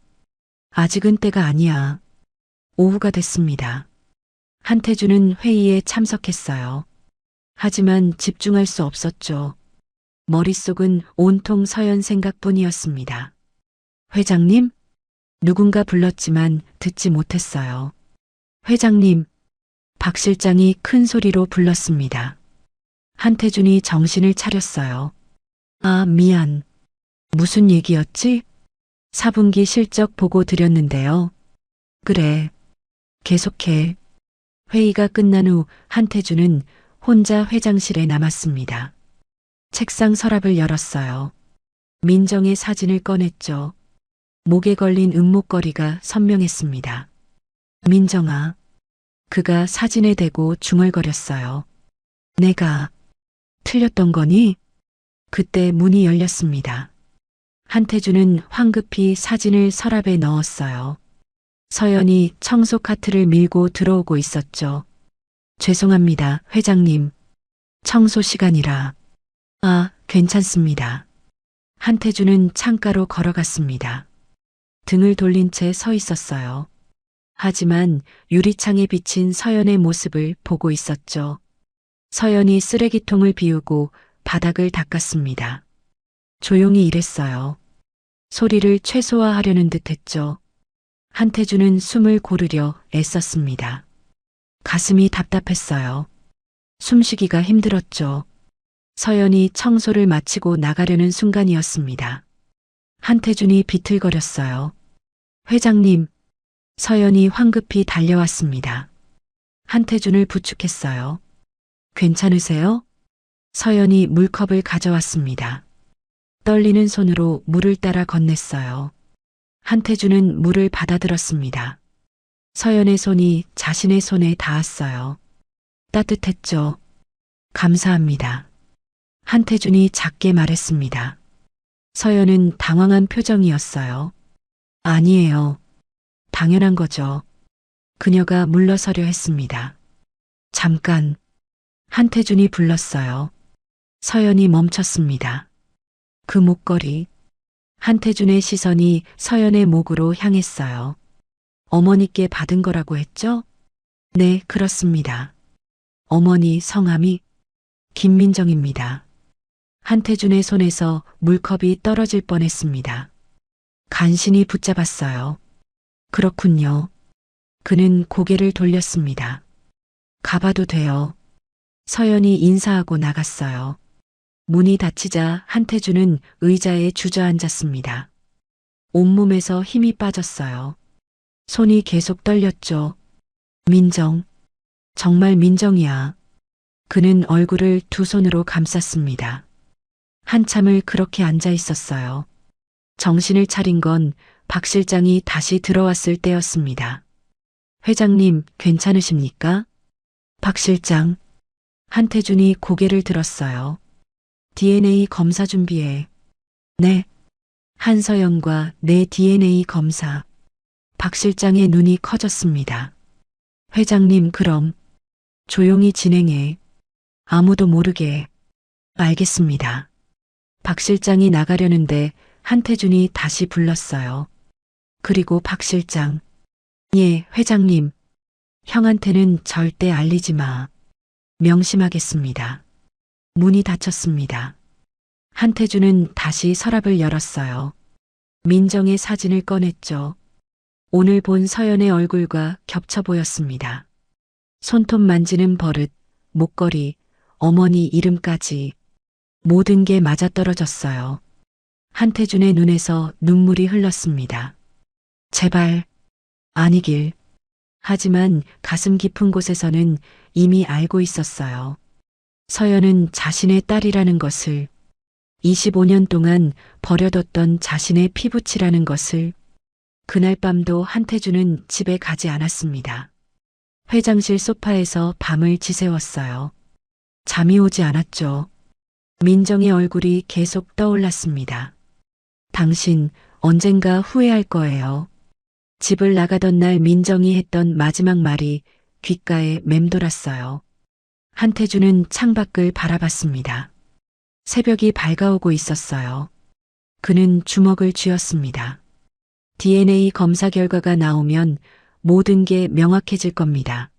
아직은 때가 아니야. 오후가 됐습니다. 한태준은 회의에 참석했어요. 하지만 집중할 수 없었죠. 머릿속은 온통 서연 생각뿐이었습니다. 회장님? 누군가 불렀지만 듣지 못했어요. 회장님, 박 실장이 큰 소리로 불렀습니다. 한태준이 정신을 차렸어요. 아, 미안. 무슨 얘기였지? 4분기 실적 보고 드렸는데요. 그래. 계속해. 회의가 끝난 후 한태준은 혼자 회장실에 남았습니다. 책상 서랍을 열었어요. 민정의 사진을 꺼냈죠. 목에 걸린 은목걸이가 선명했습니다. 민정아. 그가 사진에 대고 중얼거렸어요. 내가 틀렸던 거니? 그때 문이 열렸습니다. 한태준은 황급히 사진을 서랍에 넣었어요. 서연이 청소 카트를 밀고 들어오고 있었죠. 죄송합니다, 회장님. 청소 시간이라. 아, 괜찮습니다. 한태준은 창가로 걸어갔습니다. 등을 돌린 채 서 있었어요. 하지만 유리창에 비친 서연의 모습을 보고 있었죠. 서연이 쓰레기통을 비우고 바닥을 닦았습니다. 조용히 일했어요. 소리를 최소화하려는 듯 했죠. 한태준은 숨을 고르려 애썼습니다. 가슴이 답답했어요. 숨쉬기가 힘들었죠. 서연이 청소를 마치고 나가려는 순간이었습니다. 한태준이 비틀거렸어요. 회장님. 서연이 황급히 달려왔습니다. 한태준을 부축했어요. 괜찮으세요? 서연이 물컵을 가져왔습니다. 떨리는 손으로 물을 따라 건넸어요. 한태준은 물을 받아들었습니다. 서연의 손이 자신의 손에 닿았어요. 따뜻했죠. 감사합니다. 한태준이 작게 말했습니다. 서연은 당황한 표정이었어요. 아니에요. 당연한 거죠. 그녀가 물러서려 했습니다. 잠깐. 한태준이 불렀어요. 서연이 멈췄습니다. 그 목걸이. 한태준의 시선이 서연의 목으로 향했어요. 어머니께 받은 거라고 했죠? 네, 그렇습니다. 어머니 성함이 김민정입니다. 한태준의 손에서 물컵이 떨어질 뻔했습니다. 간신히 붙잡았어요. 그렇군요. 그는 고개를 돌렸습니다. 가봐도 돼요. 서연이 인사하고 나갔어요. 문이 닫히자 한태준은 의자에 주저앉았습니다. 온몸에서 힘이 빠졌어요. 손이 계속 떨렸죠. 민정. 정말 민정이야. 그는 얼굴을 두 손으로 감쌌습니다. 한참을 그렇게 앉아 있었어요. 정신을 차린 건 박 실장이 다시 들어왔을 때였습니다. 회장님, 괜찮으십니까? 박 실장. 한태준이 고개를 들었어요. DNA 검사 준비해. 네. 한서연과 내 DNA 검사. 박 실장의 눈이 커졌습니다. 회장님, 그럼 조용히 진행해. 아무도 모르게. 알겠습니다. 박 실장이 나가려는데 한태준이 다시 불렀어요. 그리고 박 실장. 예, 회장님. 형한테는 절대 알리지 마. 명심하겠습니다. 문이 닫혔습니다. 한태준은 다시 서랍을 열었어요. 민정의 사진을 꺼냈죠. 오늘 본 서연의 얼굴과 겹쳐 보였습니다. 손톱 만지는 버릇, 목걸이, 어머니 이름까지 모든 게 맞아떨어졌어요. 한태준의 눈에서 눈물이 흘렀습니다. 제발 아니길. 하지만 가슴 깊은 곳에서는 이미 알고 있었어요. 서연은 자신의 딸이라는 것을, 25년 동안 버려뒀던 자신의 피부치라는 것을. 그날 밤도 한태준은 집에 가지 않았습니다. 회장실 소파에서 밤을 지새웠어요. 잠이 오지 않았죠. 민정의 얼굴이 계속 떠올랐습니다. 당신 언젠가 후회할 거예요. 집을 나가던 날 민정이 했던 마지막 말이 귓가에 맴돌았어요. 한태준은 창밖을 바라봤습니다. 새벽이 밝아오고 있었어요. 그는 주먹을 쥐었습니다. DNA 검사 결과가 나오면 모든 게 명확해질 겁니다.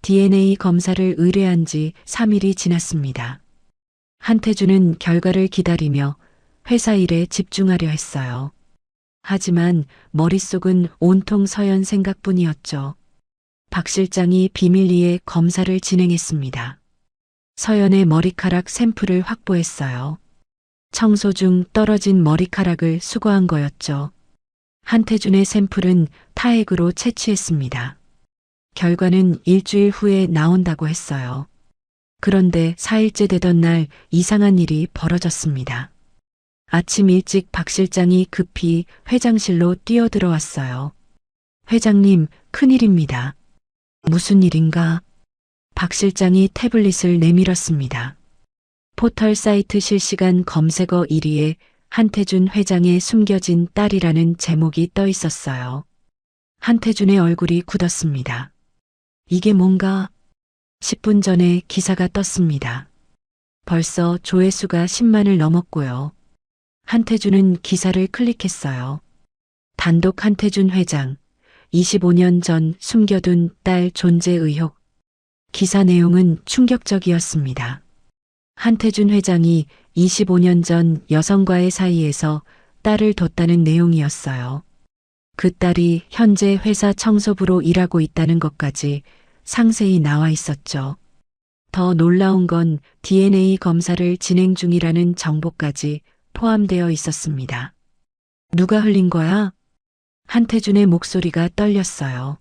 DNA 검사를 의뢰한 지 3일이 지났습니다. 한태준은 결과를 기다리며 회사 일에 집중하려 했어요. 하지만 머릿속은 온통 서연 생각뿐이었죠. 박 실장이 비밀리에 검사를 진행했습니다. 서연의 머리카락 샘플을 확보했어요. 청소 중 떨어진 머리카락을 수거한 거였죠. 한태준의 샘플은 타액으로 채취했습니다. 결과는 일주일 후에 나온다고 했어요. 그런데 4일째 되던 날 이상한 일이 벌어졌습니다. 아침 일찍 박 실장이 급히 회장실로 뛰어들어왔어요. 회장님, 큰일입니다. 무슨 일인가? 박 실장이 태블릿을 내밀었습니다. 포털 사이트 실시간 검색어 1위에 한태준 회장의 숨겨진 딸이라는 제목이 떠 있었어요. 한태준의 얼굴이 굳었습니다. 이게 뭔가? 10분 전에 기사가 떴습니다. 벌써 조회수가 10만을 넘었고요. 한태준은 기사를 클릭했어요. 단독 한태준 회장, 25년 전 숨겨둔 딸 존재 의혹. 기사 내용은 충격적이었습니다. 한태준 회장이 25년 전 여성과의 사이에서 딸을 뒀다는 내용이었어요. 그 딸이 현재 회사 청소부로 일하고 있다는 것까지 상세히 나와 있었죠. 더 놀라운 건 DNA 검사를 진행 중이라는 정보까지 포함되어 있었습니다. 누가 흘린 거야? 한태준의 목소리가 떨렸어요.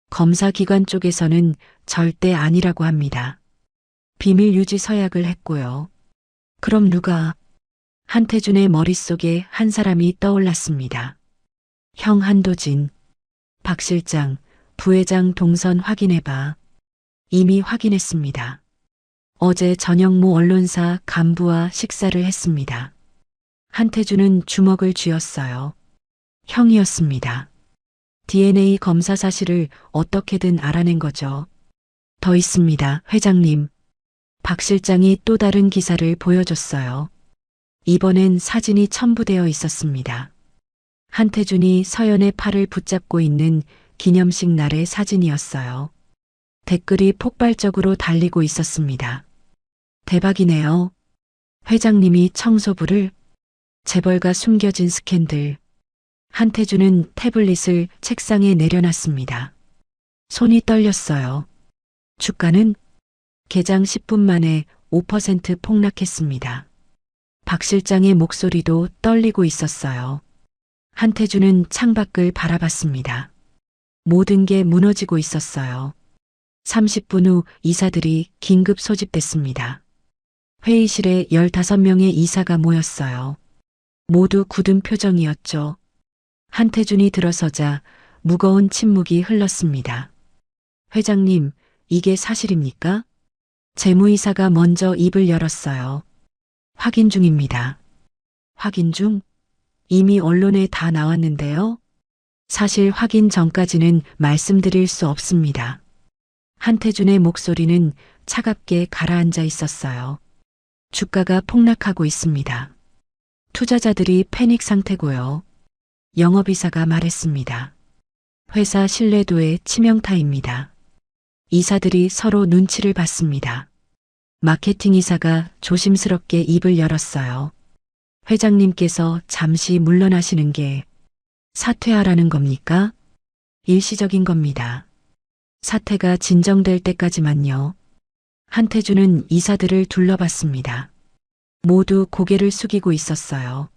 검사기관 쪽에서는 절대 아니라고 합니다. 비밀 유지 서약을 했고요. 그럼 누가? 한태준의 머릿속에 한 사람이 떠올랐습니다. 형 한도진. 박 실장, 부회장 동선 확인해봐. 이미 확인했습니다. 어제 저녁 모 언론사 간부와 식사를 했습니다. 한태준은 주먹을 쥐었어요. 형이었습니다. DNA 검사 사실을 어떻게든 알아낸 거죠. 더 있습니다, 회장님. 박 실장이 또 다른 기사를 보여줬어요. 이번엔 사진이 첨부되어 있었습니다. 한태준이 서연의 팔을 붙잡고 있는 기념식 날의 사진이었어요. 댓글이 폭발적으로 달리고 있었습니다. 대박이네요. 회장님이 청소부를, 재벌가 숨겨진 스캔들. 한태준은 태블릿을 책상에 내려놨습니다. 손이 떨렸어요. 주가는 개장 10분 만에 5% 폭락했습니다. 박 실장의 목소리도 떨리고 있었어요. 한태준은 창밖을 바라봤습니다. 모든 게 무너지고 있었어요. 30분 후 이사들이 긴급 소집됐습니다. 회의실에 15명의 이사가 모였어요. 모두 굳은 표정이었죠. 한태준이 들어서자 무거운 침묵이 흘렀습니다. 회장님, 이게 사실입니까? 재무이사가 먼저 입을 열었어요. 확인 중입니다. 확인 중? 이미 언론에 다 나왔는데요. 사실 확인 전까지는 말씀드릴 수 없습니다. 한태준의 목소리는 차갑게 가라앉아 있었어요. 주가가 폭락하고 있습니다. 투자자들이 패닉 상태고요. 영업이사가 말했습니다. 회사 신뢰도의 치명타입니다. 이사들이 서로 눈치를 봤습니다. 마케팅 이사가 조심스럽게 입을 열었어요. 회장님께서 잠시 물러나시는 게 사퇴하라는 겁니까? 일시적인 겁니다. 사태가 진정될 때까지만요. 한태준은 이사들을 둘러봤습니다. 모두 고개를 숙이고 있었어요.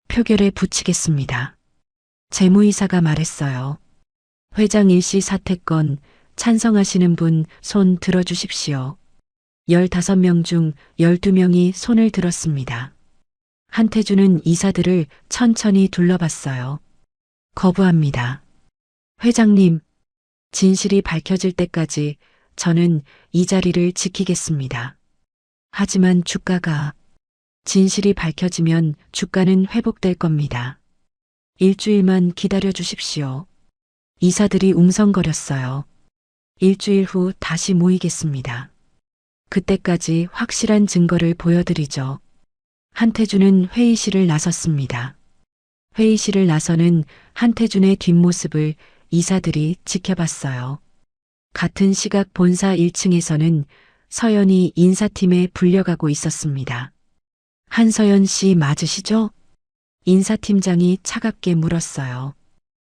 표결에 붙이겠습니다. 재무이사가 말했어요. 회장 일시 사퇴권 찬성하시는 분 손 들어주십시오. 15명 중 12명이 손을 들었습니다. 한태준은 이사들을 천천히 둘러봤어요. 거부합니다. 회장님, 진실이 밝혀질 때까지 저는 이 자리를 지키겠습니다. 하지만 주가가 진실이 밝혀지면 주가는 회복될 겁니다. 일주일만 기다려 주십시오. 이사들이 웅성거렸어요. 일주일 후 다시 모이겠습니다. 그때까지 확실한 증거를 보여드리죠. 한태준은 회의실을 나섰습니다. 회의실을 나서는 한태준의 뒷모습을 이사들이 지켜봤어요. 같은 시각 본사 1층에서는 서연이 인사팀에 불려가고 있었습니다. 한서연 씨 맞으시죠? 인사팀장이 차갑게 물었어요.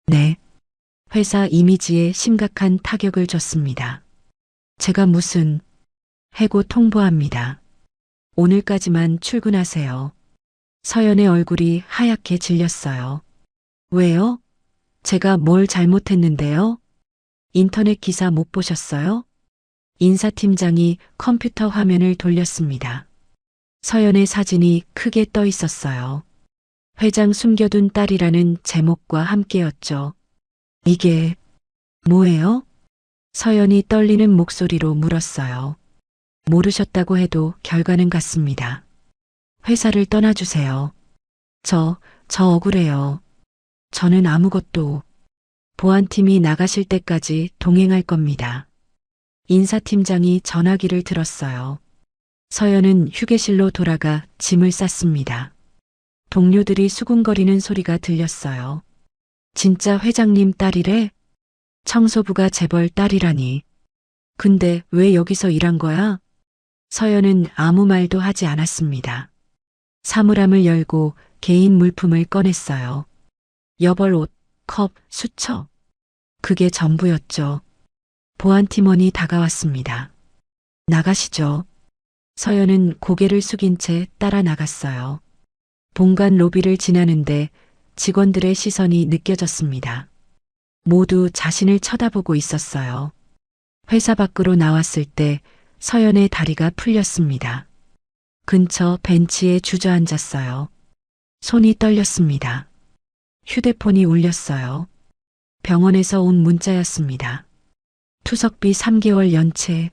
네. 회사 이미지에 심각한 타격을 줬습니다. 제가 무슨 해고 통보합니다. 오늘까지만 출근하세요. 서연의 얼굴이 하얗게 질렸어요. 왜요? 제가 뭘 잘못했는데요? 인터넷 기사 못 보셨어요? 인사팀장이 컴퓨터 화면을 돌렸습니다. 서연의 사진이 크게 떠 있었어요. 회장 숨겨둔 딸이라는 제목과 함께였죠. 이게 뭐예요? 서연이 떨리는 목소리로 물었어요. 모르셨다고 해도 결과는 같습니다. 회사를 떠나주세요. 저 억울해요. 저는 아무것도 보안팀이 나가실 때까지 동행할 겁니다. 인사팀장이 전화기를 들었어요. 서연은 휴게실로 돌아가 짐을 쌌습니다. 동료들이 수군거리는 소리가 들렸어요. 진짜 회장님 딸이래? 청소부가 재벌 딸이라니. 근데 왜 여기서 일한 거야? 서연은 아무 말도 하지 않았습니다. 사물함을 열고 개인 물품을 꺼냈어요. 여벌 옷, 컵, 수첩. 그게 전부였죠. 보안팀원이 다가왔습니다. 나가시죠. 서연은 고개를 숙인 채 따라 나갔어요. 본관 로비를 지나는데 직원들의 시선이 느껴졌습니다. 모두 자신을 쳐다보고 있었어요. 회사 밖으로 나왔을 때 서연의 다리가 풀렸습니다. 근처 벤치에 주저앉았어요. 손이 떨렸습니다. 휴대폰이 울렸어요. 병원에서 온 문자였습니다. 투석비 3개월 연체.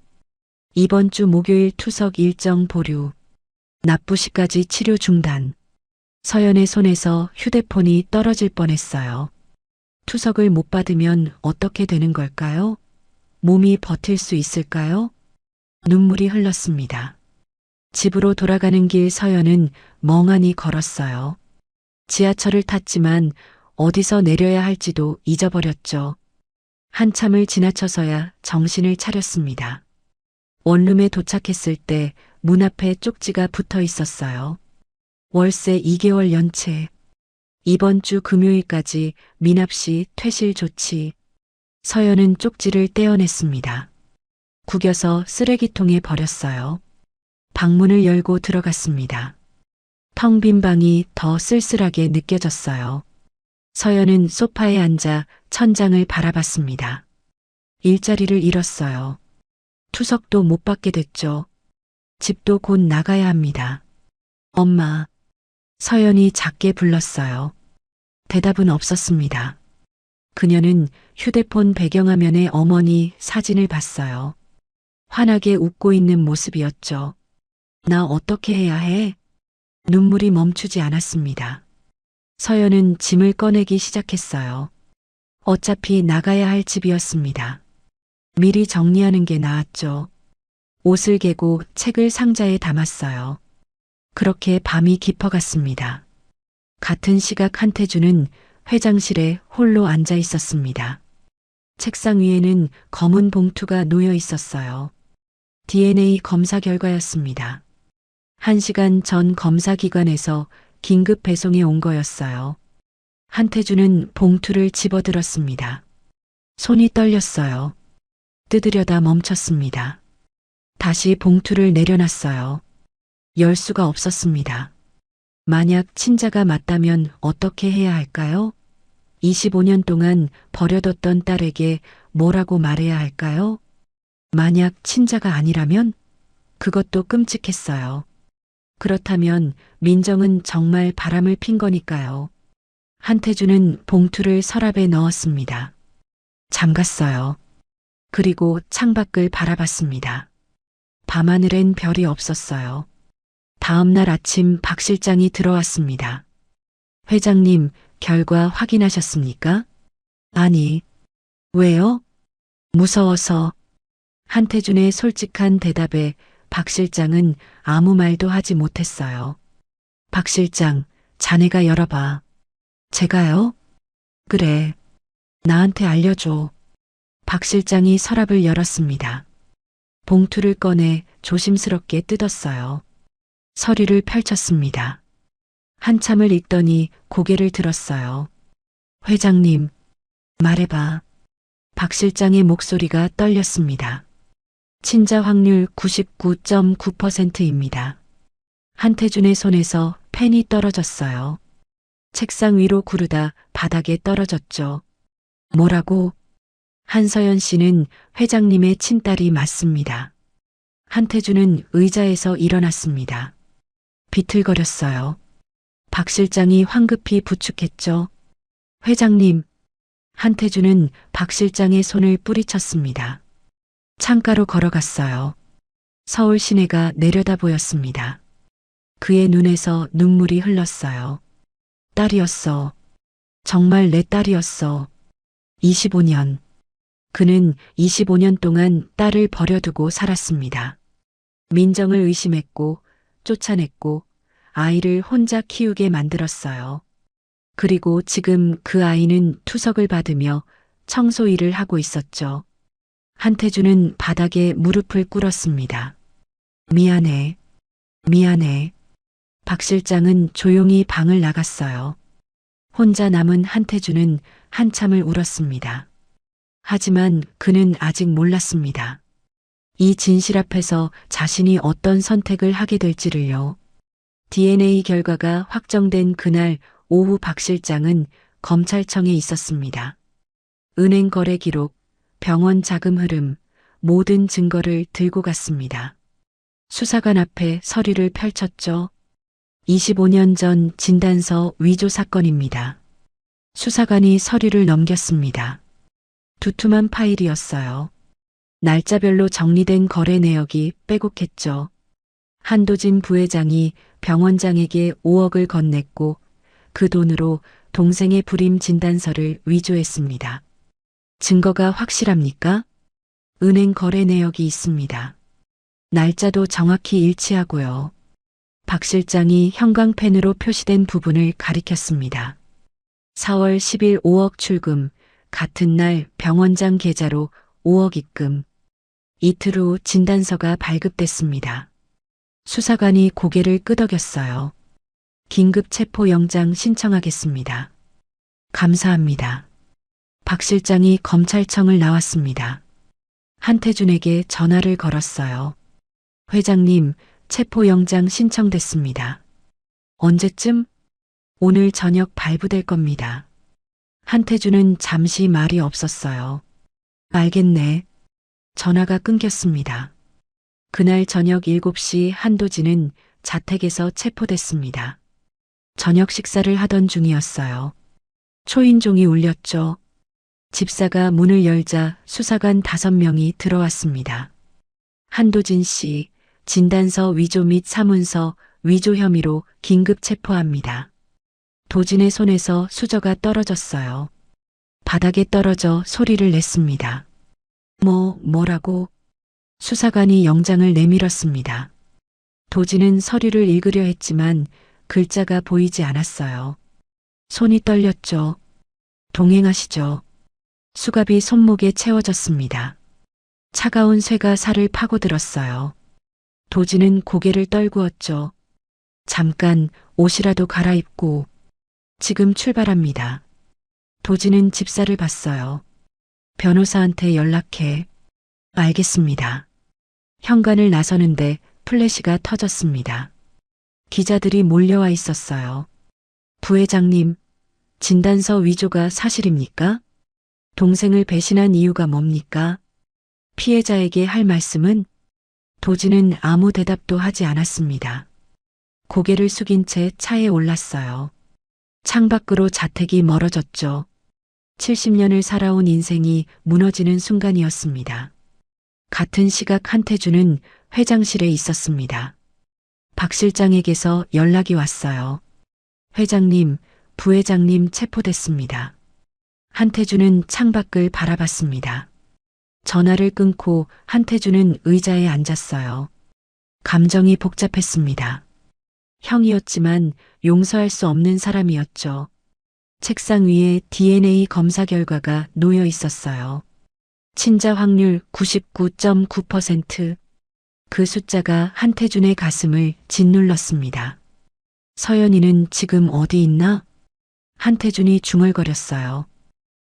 이번 주 목요일 투석 일정 보류. 납부시까지 치료 중단. 서연의 손에서 휴대폰이 떨어질 뻔했어요. 투석을 못 받으면 어떻게 되는 걸까요? 몸이 버틸 수 있을까요? 눈물이 흘렀습니다. 집으로 돌아가는 길 서연은 멍하니 걸었어요. 지하철을 탔지만 어디서 내려야 할지도 잊어버렸죠. 한참을 지나쳐서야 정신을 차렸습니다. 원룸에 도착했을 때 문 앞에 쪽지가 붙어 있었어요. 월세 2개월 연체. 이번 주 금요일까지 미납 씨 퇴실 조치. 서연은 쪽지를 떼어냈습니다. 구겨서 쓰레기통에 버렸어요. 방문을 열고 들어갔습니다. 텅 빈 방이 더 쓸쓸하게 느껴졌어요. 서연은 소파에 앉아 천장을 바라봤습니다. 일자리를 잃었어요. 투석도 못 받게 됐죠. 집도 곧 나가야 합니다. 엄마. 서연이 작게 불렀어요. 대답은 없었습니다. 그녀는 휴대폰 배경화면에 어머니 사진을 봤어요. 환하게 웃고 있는 모습이었죠. 나 어떻게 해야 해? 눈물이 멈추지 않았습니다. 서연은 짐을 꺼내기 시작했어요. 어차피 나가야 할 집이었습니다. 미리 정리하는 게 나았죠. 옷을 개고 책을 상자에 담았어요. 그렇게 밤이 깊어갔습니다. 같은 시각 한태주는 회장실에 홀로 앉아 있었습니다. 책상 위에는 검은 봉투가 놓여 있었어요. DNA 검사 결과였습니다. 1시간 전 검사기관에서 긴급 배송이 온 거였어요. 한태주는 봉투를 집어들었습니다. 손이 떨렸어요. 뜯으려다 멈췄습니다. 다시 봉투를 내려놨어요. 열 수가 없었습니다. 만약 친자가 맞다면 어떻게 해야 할까요? 25년 동안 버려뒀던 딸에게 뭐라고 말해야 할까요? 만약 친자가 아니라면? 그것도 끔찍했어요. 그렇다면 민정은 정말 바람을 핀 거니까요. 한태주는 봉투를 서랍에 넣었습니다. 잠갔어요. 그리고 창밖을 바라봤습니다. 밤하늘엔 별이 없었어요. 다음 날 아침 박 실장이 들어왔습니다. 회장님, 결과 확인하셨습니까? 아니. 왜요? 무서워서. 한태준의 솔직한 대답에 박 실장은 아무 말도 하지 못했어요. 박 실장, 자네가 열어봐. 제가요? 그래. 나한테 알려줘. 박 실장이 서랍을 열었습니다. 봉투를 꺼내 조심스럽게 뜯었어요. 서류를 펼쳤습니다. 한참을 읽더니 고개를 들었어요. 회장님, 말해봐. 박 실장의 목소리가 떨렸습니다. 친자 확률 99.9%입니다. 한태준의 손에서 펜이 떨어졌어요. 책상 위로 구르다 바닥에 떨어졌죠. 뭐라고? 한서연 씨는 회장님의 친딸이 맞습니다. 한태준은 의자에서 일어났습니다. 비틀거렸어요. 박 실장이 황급히 부축했죠. 회장님. 한태준은 박 실장의 손을 뿌리쳤습니다. 창가로 걸어갔어요. 서울 시내가 내려다 보였습니다. 그의 눈에서 눈물이 흘렀어요. 딸이었어. 정말 내 딸이었어. 25년. 그는 25년 동안 딸을 버려두고 살았습니다. 민정을 의심했고 쫓아냈고 아이를 혼자 키우게 만들었어요. 그리고 지금 그 아이는 투석을 받으며 청소 일을 하고 있었죠. 한태준은 바닥에 무릎을 꿇었습니다. 미안해. 미안해. 박 실장은 조용히 방을 나갔어요. 혼자 남은 한태준은 한참을 울었습니다. 하지만 그는 아직 몰랐습니다. 이 진실 앞에서 자신이 어떤 선택을 하게 될지를요. DNA 결과가 확정된 그날 오후 박 실장은 검찰청에 있었습니다. 은행 거래 기록, 병원 자금 흐름, 모든 증거를 들고 갔습니다. 수사관 앞에 서류를 펼쳤죠. 25년 전 진단서 위조 사건입니다. 수사관이 서류를 넘겼습니다. 두툼한 파일이었어요. 날짜별로 정리된 거래 내역이 빼곡했죠. 한도진 부회장이 병원장에게 5억을 건넸고 그 돈으로 동생의 불임 진단서를 위조했습니다. 증거가 확실합니까? 은행 거래 내역이 있습니다. 날짜도 정확히 일치하고요. 박 실장이 형광펜으로 표시된 부분을 가리켰습니다. 4월 10일 5억 출금, 같은 날 병원장 계좌로 5억 입금. 이틀 후 진단서가 발급됐습니다. 수사관이 고개를 끄덕였어요. 긴급 체포 영장 신청하겠습니다. 감사합니다. 박 실장이 검찰청을 나왔습니다. 한태준에게 전화를 걸었어요. 회장님, 체포 영장 신청됐습니다. 언제쯤? 오늘 저녁 발부될 겁니다. 한태준은 잠시 말이 없었어요. 알겠네. 전화가 끊겼습니다. 그날 저녁 7시 한도진은 자택에서 체포됐습니다. 저녁 식사를 하던 중이었어요. 초인종이 울렸죠. 집사가 문을 열자 수사관 5명이 들어왔습니다. 한도진 씨, 진단서 위조 및 사문서 위조 혐의로 긴급 체포합니다. 도진의 손에서 수저가 떨어졌어요. 바닥에 떨어져 소리를 냈습니다. 뭐라고? 수사관이 영장을 내밀었습니다. 도지는 서류를 읽으려 했지만 글자가 보이지 않았어요. 손이 떨렸죠. 동행하시죠. 수갑이 손목에 채워졌습니다. 차가운 쇠가 살을 파고들었어요. 도지는 고개를 떨구었죠. 잠깐 옷이라도 갈아입고 지금 출발합니다. 도지는 집사를 봤어요. 변호사한테 연락해. 알겠습니다. 현관을 나서는데 플래시가 터졌습니다. 기자들이 몰려와 있었어요. 부회장님, 진단서 위조가 사실입니까? 동생을 배신한 이유가 뭡니까? 피해자에게 할 말씀은? 도지는 아무 대답도 하지 않았습니다. 고개를 숙인 채 차에 올랐어요. 창밖으로 자택이 멀어졌죠. 70년을 살아온 인생이 무너지는 순간이었습니다. 같은 시각 한태준은 회장실에 있었습니다. 박 실장에게서 연락이 왔어요. 회장님, 부회장님 체포됐습니다. 한태준은 창밖을 바라봤습니다. 전화를 끊고 한태준은 의자에 앉았어요. 감정이 복잡했습니다. 형이었지만 용서할 수 없는 사람이었죠. 책상 위에 DNA 검사 결과가 놓여 있었어요. 친자 확률 99.9%. 그 숫자가 한태준의 가슴을 짓눌렀습니다. 서연이는 지금 어디 있나? 한태준이 중얼거렸어요.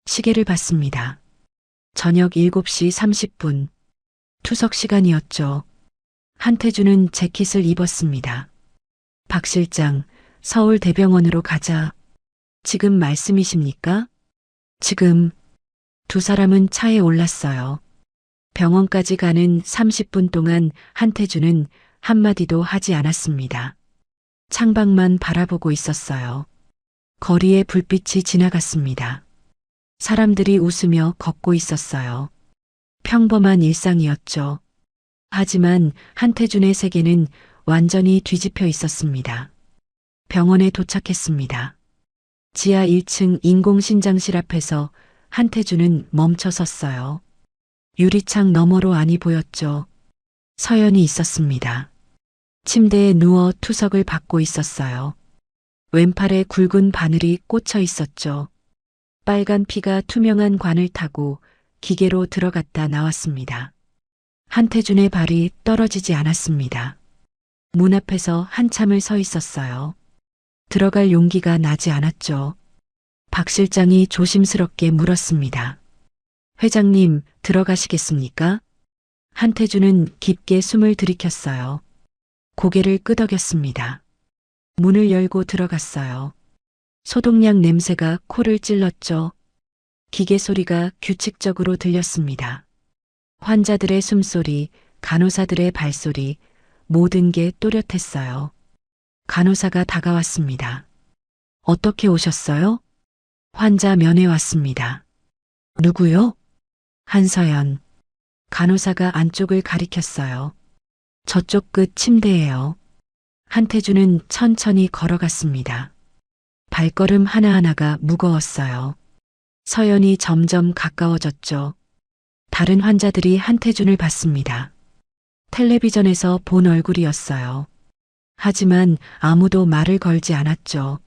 시계를 봤습니다. 저녁 7시 30분. 투석 시간이었죠. 한태준은 재킷을 입었습니다. 박 실장, 서울대병원으로 가자. 지금 말씀이십니까? 지금. 두 사람은 차에 올랐어요. 병원까지 가는 30분 동안 한태준은 한마디도 하지 않았습니다. 창밖만 바라보고 있었어요. 거리에 불빛이 지나갔습니다. 사람들이 웃으며 걷고 있었어요. 평범한 일상이었죠. 하지만 한태준의 세계는 완전히 뒤집혀 있었습니다. 병원에 도착했습니다. 지하 1층 인공신장실 앞에서 한태준은 멈춰 섰어요. 유리창 너머로 안이 보였죠. 서연이 있었습니다. 침대에 누워 투석을 받고 있었어요. 왼팔에 굵은 바늘이 꽂혀 있었죠. 빨간 피가 투명한 관을 타고 기계로 들어갔다 나왔습니다. 한태준의 발이 떨어지지 않았습니다. 문 앞에서 한참을 서 있었어요. 들어갈 용기가 나지 않았죠. 박 실장이 조심스럽게 물었습니다. 회장님, 들어가시겠습니까? 한태준은 깊게 숨을 들이켰어요. 고개를 끄덕였습니다. 문을 열고 들어갔어요. 소독약 냄새가 코를 찔렀죠. 기계 소리가 규칙적으로 들렸습니다. 환자들의 숨소리, 간호사들의 발소리, 모든 게 또렷했어요. 간호사가 다가왔습니다. 어떻게 오셨어요? 환자 면회 왔습니다. 누구요? 한서연. 간호사가 안쪽을 가리켰어요. 저쪽 끝 침대예요. 한태준은 천천히 걸어갔습니다. 발걸음 하나하나가 무거웠어요. 서연이 점점 가까워졌죠. 다른 환자들이 한태준을 봤습니다. 텔레비전에서 본 얼굴이었어요. 하지만 아무도 말을 걸지 않았죠.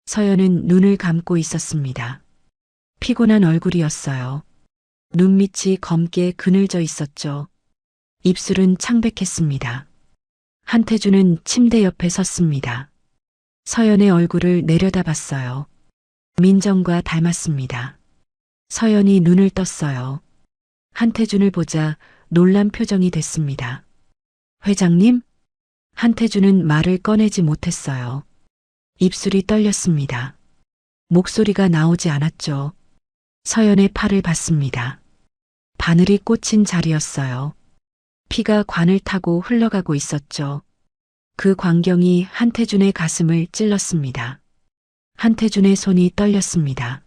서연은 눈을 감고 있었습니다. 피곤한 얼굴이었어요. 눈밑이 검게 그늘져 있었죠. 입술은 창백했습니다. 한태준은 침대 옆에 섰습니다. 서연의 얼굴을 내려다봤어요. 민정과 닮았습니다. 서연이 눈을 떴어요. 한태준을 보자 놀란 표정이 됐습니다. 회장님? 한태준은 말을 꺼내지 못했어요. 입술이 떨렸습니다. 목소리가 나오지 않았죠. 서연의 팔을 봤습니다. 바늘이 꽂힌 자리였어요. 피가 관을 타고 흘러가고 있었죠. 그 광경이 한태준의 가슴을 찔렀습니다. 한태준의 손이 떨렸습니다.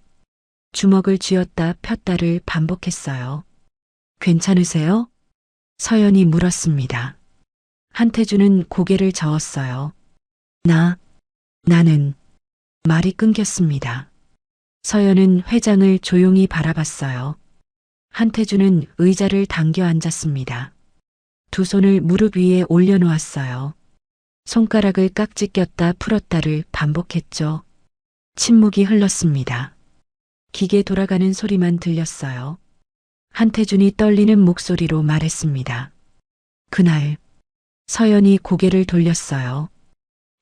주먹을 쥐었다 폈다를 반복했어요. 괜찮으세요? 서연이 물었습니다. 한태준은 고개를 저었어요. 나는 말이 끊겼습니다. 서연은 회장을 조용히 바라봤어요. 한태준은 의자를 당겨 앉았습니다. 두 손을 무릎 위에 올려놓았어요. 손가락을 깍지 꼈다 풀었다를 반복했죠. 침묵이 흘렀습니다. 기계 돌아가는 소리만 들렸어요. 한태준이 떨리는 목소리로 말했습니다. 그날, 서연이 고개를 돌렸어요.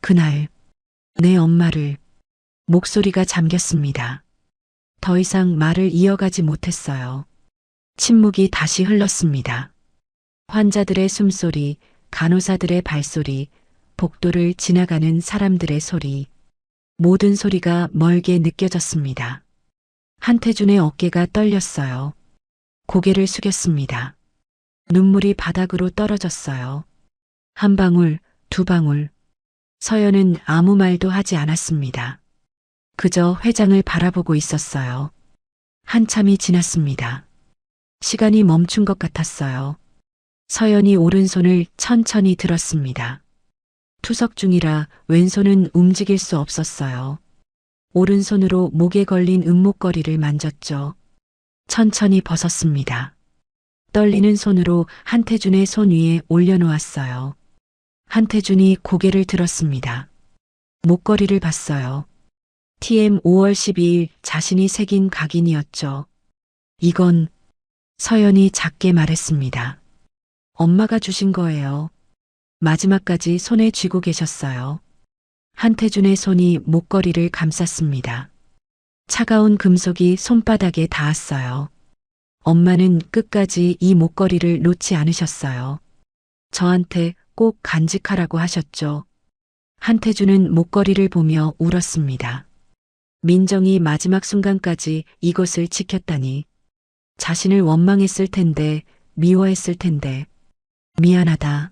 그날, 내 엄마를, 목소리가 잠겼습니다. 더 이상 말을 이어가지 못했어요. 침묵이 다시 흘렀습니다. 환자들의 숨소리, 간호사들의 발소리, 복도를 지나가는 사람들의 소리, 모든 소리가 멀게 느껴졌습니다. 한태준의 어깨가 떨렸어요. 고개를 숙였습니다. 눈물이 바닥으로 떨어졌어요. 한 방울, 두 방울. 서연은 아무 말도 하지 않았습니다. 그저 회장을 바라보고 있었어요. 한참이 지났습니다. 시간이 멈춘 것 같았어요. 서연이 오른손을 천천히 들었습니다. 투석 중이라 왼손은 움직일 수 없었어요. 오른손으로 목에 걸린 은목걸이를 만졌죠. 천천히 벗었습니다. 떨리는 손으로 한태준의 손 위에 올려놓았어요. 한태준이 고개를 들었습니다. 목걸이를 봤어요. TM 5월 12일 자신이 새긴 각인이었죠. 이건 서연이 작게 말했습니다. 엄마가 주신 거예요. 마지막까지 손에 쥐고 계셨어요. 한태준의 손이 목걸이를 감쌌습니다. 차가운 금속이 손바닥에 닿았어요. 엄마는 끝까지 이 목걸이를 놓지 않으셨어요. 저한테 꼭 간직하라고 하셨죠. 한태준은 목걸이를 보며 울었습니다. 민정이 마지막 순간까지 이것을 지켰다니. 자신을 원망했을 텐데, 미워했을 텐데. 미안하다.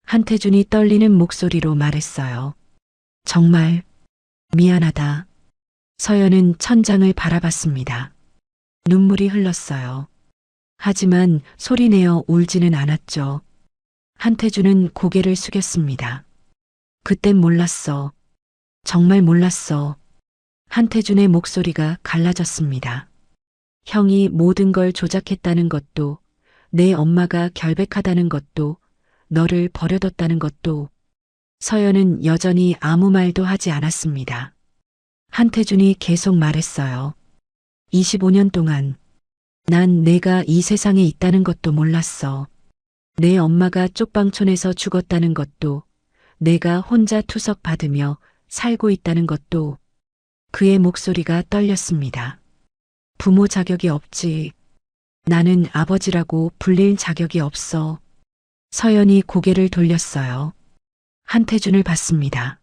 한태준이 떨리는 목소리로 말했어요. 정말 미안하다. 서연은 천장을 바라봤습니다. 눈물이 흘렀어요. 하지만 소리내어 울지는 않았죠. 한태준은 고개를 숙였습니다. 그땐 몰랐어. 정말 몰랐어. 한태준의 목소리가 갈라졌습니다. 형이 모든 걸 조작했다는 것도, 내 엄마가 결백하다는 것도, 너를 버려뒀다는 것도. 서연은 여전히 아무 말도 하지 않았습니다. 한태준이 계속 말했어요. 25년 동안 난 내가 이 세상에 있다는 것도 몰랐어. 내 엄마가 쪽방촌에서 죽었다는 것도, 내가 혼자 투석 받으며 살고 있다는 것도. 그의 목소리가 떨렸습니다. 부모 자격이 없지. 나는 아버지라고 불릴 자격이 없어. 서연이 고개를 돌렸어요. 한태준을 봤습니다.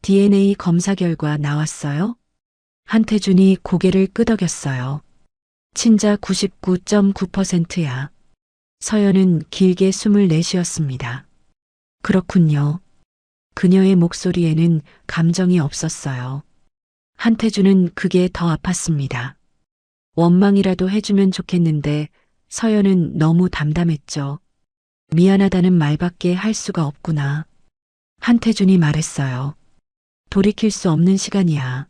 DNA 검사 결과 나왔어요? 한태준이 고개를 끄덕였어요. 친자 99.9%야. 서연은 길게 숨을 내쉬었습니다. 그렇군요. 그녀의 목소리에는 감정이 없었어요. 한태준은 그게 더 아팠습니다. 원망이라도 해주면 좋겠는데 서연은 너무 담담했죠. 미안하다는 말밖에 할 수가 없구나. 한태준이 말했어요. 돌이킬 수 없는 시간이야.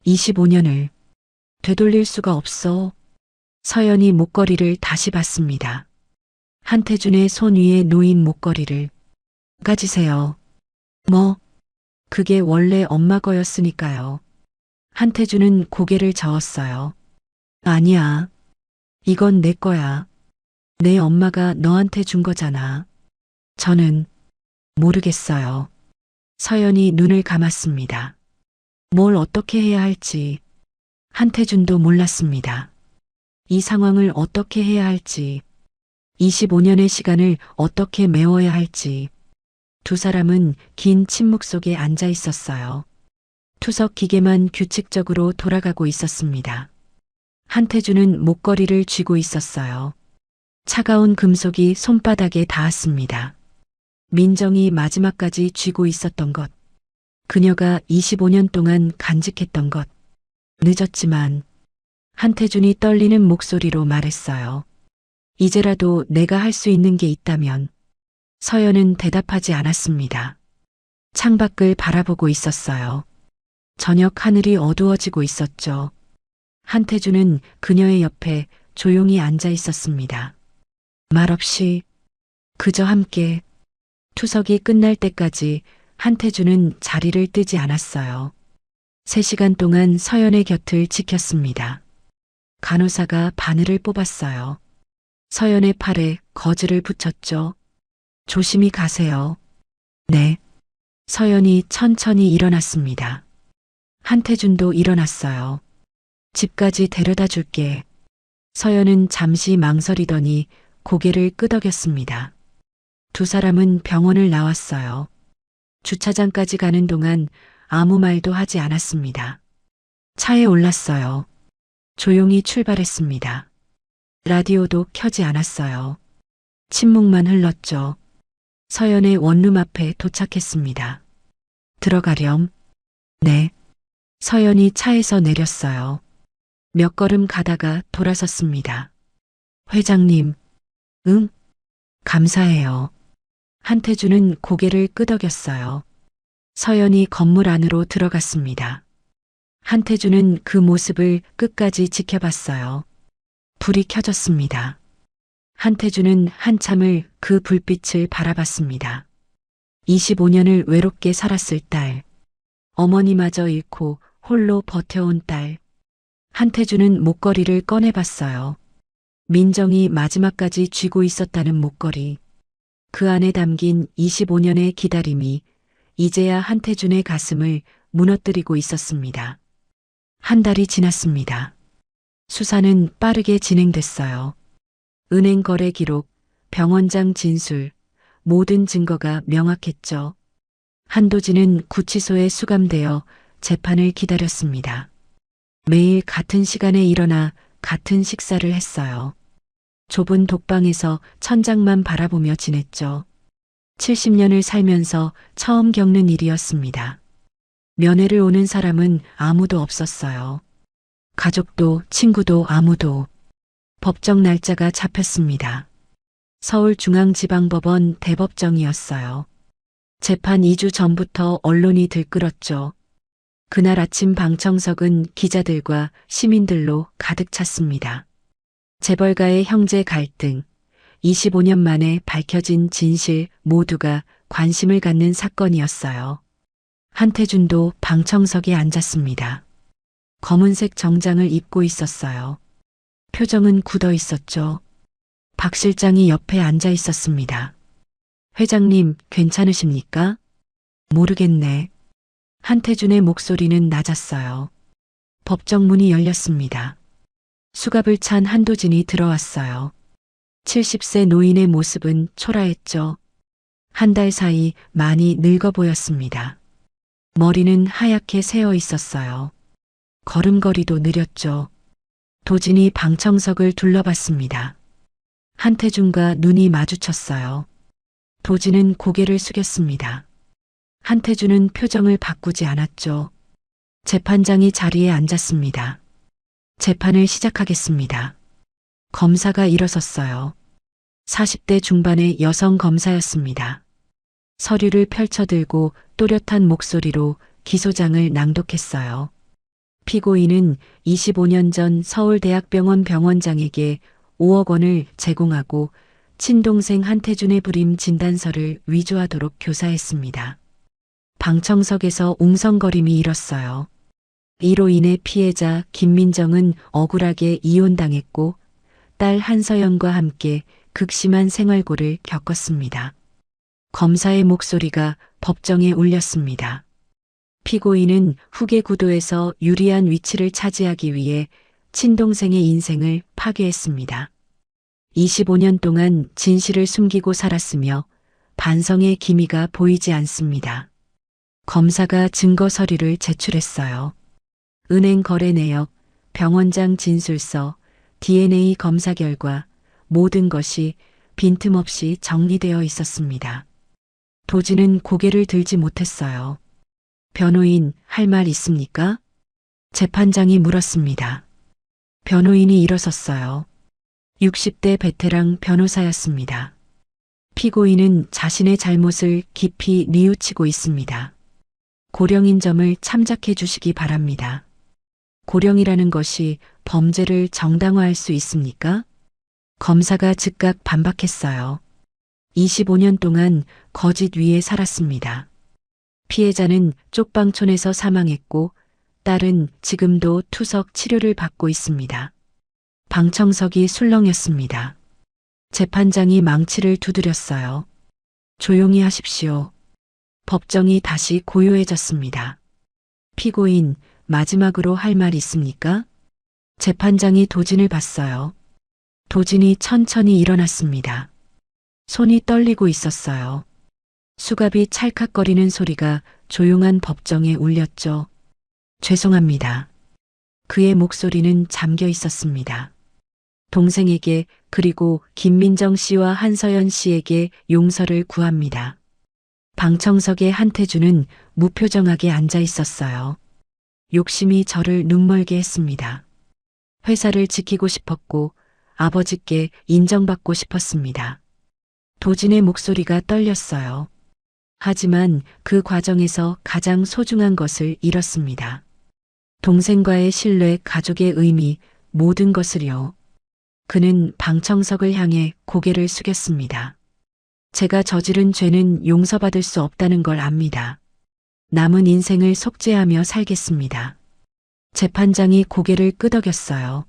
25년을 되돌릴 수가 없어. 서연이 목걸이를 다시 봤습니다. 한태준의 손 위에 놓인 목걸이를. 가지세요. 뭐? 그게 원래 엄마 거였으니까요. 한태준은 고개를 저었어요. 아니야. 이건 내 거야. 내 엄마가 너한테 준 거잖아. 저는 모르겠어요. 서연이 눈을 감았습니다. 뭘 어떻게 해야 할지. 한태준도 몰랐습니다. 이 상황을 어떻게 해야 할지. 25년의 시간을 어떻게 메워야 할지. 두 사람은 긴 침묵 속에 앉아 있었어요. 투석 기계만 규칙적으로 돌아가고 있었습니다. 한태준은 목걸이를 쥐고 있었어요. 차가운 금속이 손바닥에 닿았습니다. 민정이 마지막까지 쥐고 있었던 것. 그녀가 25년 동안 간직했던 것. 늦었지만 한태준이 떨리는 목소리로 말했어요. 이제라도 내가 할 수 있는 게 있다면. 서연은 대답하지 않았습니다. 창밖을 바라보고 있었어요. 저녁 하늘이 어두워지고 있었죠. 한태주는 그녀의 옆에 조용히 앉아 있었습니다. 말없이 그저 함께 투석이 끝날 때까지 한태주는 자리를 뜨지 않았어요. 3시간 동안 서연의 곁을 지켰습니다. 간호사가 바늘을 뽑았어요. 서연의 팔에 거즈를 붙였죠. 조심히 가세요. 네. 서연이 천천히 일어났습니다. 한태준도 일어났어요. 집까지 데려다 줄게. 서연은 잠시 망설이더니 고개를 끄덕였습니다. 두 사람은 병원을 나왔어요. 주차장까지 가는 동안 아무 말도 하지 않았습니다. 차에 올랐어요. 조용히 출발했습니다. 라디오도 켜지 않았어요. 침묵만 흘렀죠. 서연의 원룸 앞에 도착했습니다. 들어가렴. 네. 서연이 차에서 내렸어요. 몇 걸음 가다가 돌아섰습니다. 회장님. 응? 감사해요. 한태주는 고개를 끄덕였어요. 서연이 건물 안으로 들어갔습니다. 한태주는 그 모습을 끝까지 지켜봤어요. 불이 켜졌습니다. 한태주는 한참을 그 불빛을 바라봤습니다. 25년을 외롭게 살았을 딸. 어머니마저 잃고 홀로 버텨온 딸. 한태주는 목걸이를 꺼내봤어요. 민정이 마지막까지 쥐고 있었다는 목걸이. 그 안에 담긴 25년의 기다림이 이제야 한태준의 가슴을 무너뜨리고 있었습니다. 한 달이 지났습니다. 수사는 빠르게 진행됐어요. 은행 거래 기록, 병원장 진술, 모든 증거가 명확했죠. 한도진은 구치소에 수감되어 재판을 기다렸습니다. 매일 같은 시간에 일어나 같은 식사를 했어요. 좁은 독방에서 천장만 바라보며 지냈죠. 70년을 살면서 처음 겪는 일이었습니다. 면회를 오는 사람은 아무도 없었어요. 가족도 친구도 아무도. 법정 날짜가 잡혔습니다. 서울중앙지방법원 대법정이었어요. 재판 2주 전부터 언론이 들끓었죠. 그날 아침 방청석은 기자들과 시민들로 가득 찼습니다. 재벌가의 형제 갈등, 25년 만에 밝혀진 진실 모두가 관심을 갖는 사건이었어요. 한태준도 방청석에 앉았습니다. 검은색 정장을 입고 있었어요. 표정은 굳어 있었죠. 박 실장이 옆에 앉아 있었습니다. 회장님, 괜찮으십니까? 모르겠네. 한태준의 목소리는 낮았어요. 법정 문이 열렸습니다. 수갑을 찬 한도진이 들어왔어요. 70세 노인의 모습은 초라했죠. 한 달 사이 많이 늙어 보였습니다. 머리는 하얗게 새어 있었어요. 걸음걸이도 느렸죠. 도진이 방청석을 둘러봤습니다. 한태준과 눈이 마주쳤어요. 도진은 고개를 숙였습니다. 한태준은 표정을 바꾸지 않았죠. 재판장이 자리에 앉았습니다. 재판을 시작하겠습니다. 검사가 일어섰어요. 40대 중반의 여성 검사였습니다. 서류를 펼쳐들고 또렷한 목소리로 기소장을 낭독했어요. 피고인은 25년 전 서울대학병원 병원장에게 5억 원을 제공하고 친동생 한태준의 불임 진단서를 위조하도록 교사했습니다. 방청석에서 웅성거림이 일었어요. 이로 인해 피해자 김민정은 억울하게 이혼당했고 딸 한서연과 함께 극심한 생활고를 겪었습니다. 검사의 목소리가 법정에 울렸습니다. 피고인은 후계 구도에서 유리한 위치를 차지하기 위해 친동생의 인생을 파괴했습니다. 25년 동안 진실을 숨기고 살았으며 반성의 기미가 보이지 않습니다. 검사가 증거 서류를 제출했어요. 은행 거래 내역, 병원장 진술서, DNA 검사 결과 모든 것이 빈틈없이 정리되어 있었습니다. 도진은 고개를 들지 못했어요. 변호인, 할 말 있습니까? 재판장이 물었습니다. 변호인이 일어섰어요. 60대 베테랑 변호사였습니다. 피고인은 자신의 잘못을 깊이 뉘우치고 있습니다. 고령인 점을 참작해 주시기 바랍니다. 고령이라는 것이 범죄를 정당화할 수 있습니까? 검사가 즉각 반박했어요. 25년 동안 거짓 위에 살았습니다. 피해자는 쪽방촌에서 사망했고 딸은 지금도 투석 치료를 받고 있습니다. 방청석이 술렁였습니다. 재판장이 망치를 두드렸어요. 조용히 하십시오. 법정이 다시 고요해졌습니다. 피고인, 마지막으로 할 말 있습니까? 재판장이 도진을 봤어요. 도진이 천천히 일어났습니다. 손이 떨리고 있었어요. 수갑이 찰칵거리는 소리가 조용한 법정에 울렸죠. 죄송합니다. 그의 목소리는 잠겨 있었습니다. 동생에게 그리고 김민정 씨와 한서연 씨에게 용서를 구합니다. 방청석에 한태주는 무표정하게 앉아 있었어요. 욕심이 저를 눈멀게 했습니다. 회사를 지키고 싶었고 아버지께 인정받고 싶었습니다. 도진의 목소리가 떨렸어요. 하지만 그 과정에서 가장 소중한 것을 잃었습니다. 동생과의 신뢰, 가족의 의미, 모든 것을요. 그는 방청석을 향해 고개를 숙였습니다. 제가 저지른 죄는 용서받을 수 없다는 걸 압니다. 남은 인생을 속죄하며 살겠습니다. 재판장이 고개를 끄덕였어요.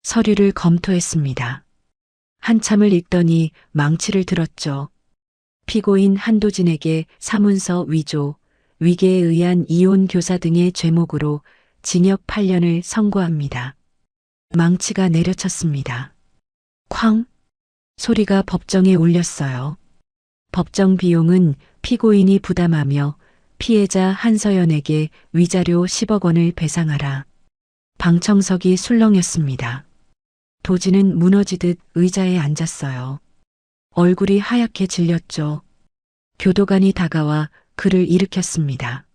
서류를 검토했습니다. 한참을 읽더니 망치를 들었죠. 피고인 한도진에게 사문서 위조, 위계에 의한 이혼 교사 등의 죄목으로 징역 8년을 선고합니다. 망치가 내려쳤습니다. 쾅! 소리가 법정에 울렸어요. 법정 비용은 피고인이 부담하며 피해자 한서연에게 위자료 10억 원을 배상하라. 방청석이 술렁였습니다. 도진은 무너지듯 의자에 앉았어요. 얼굴이 하얗게 질렸죠. 교도관이 다가와 그를 일으켰습니다.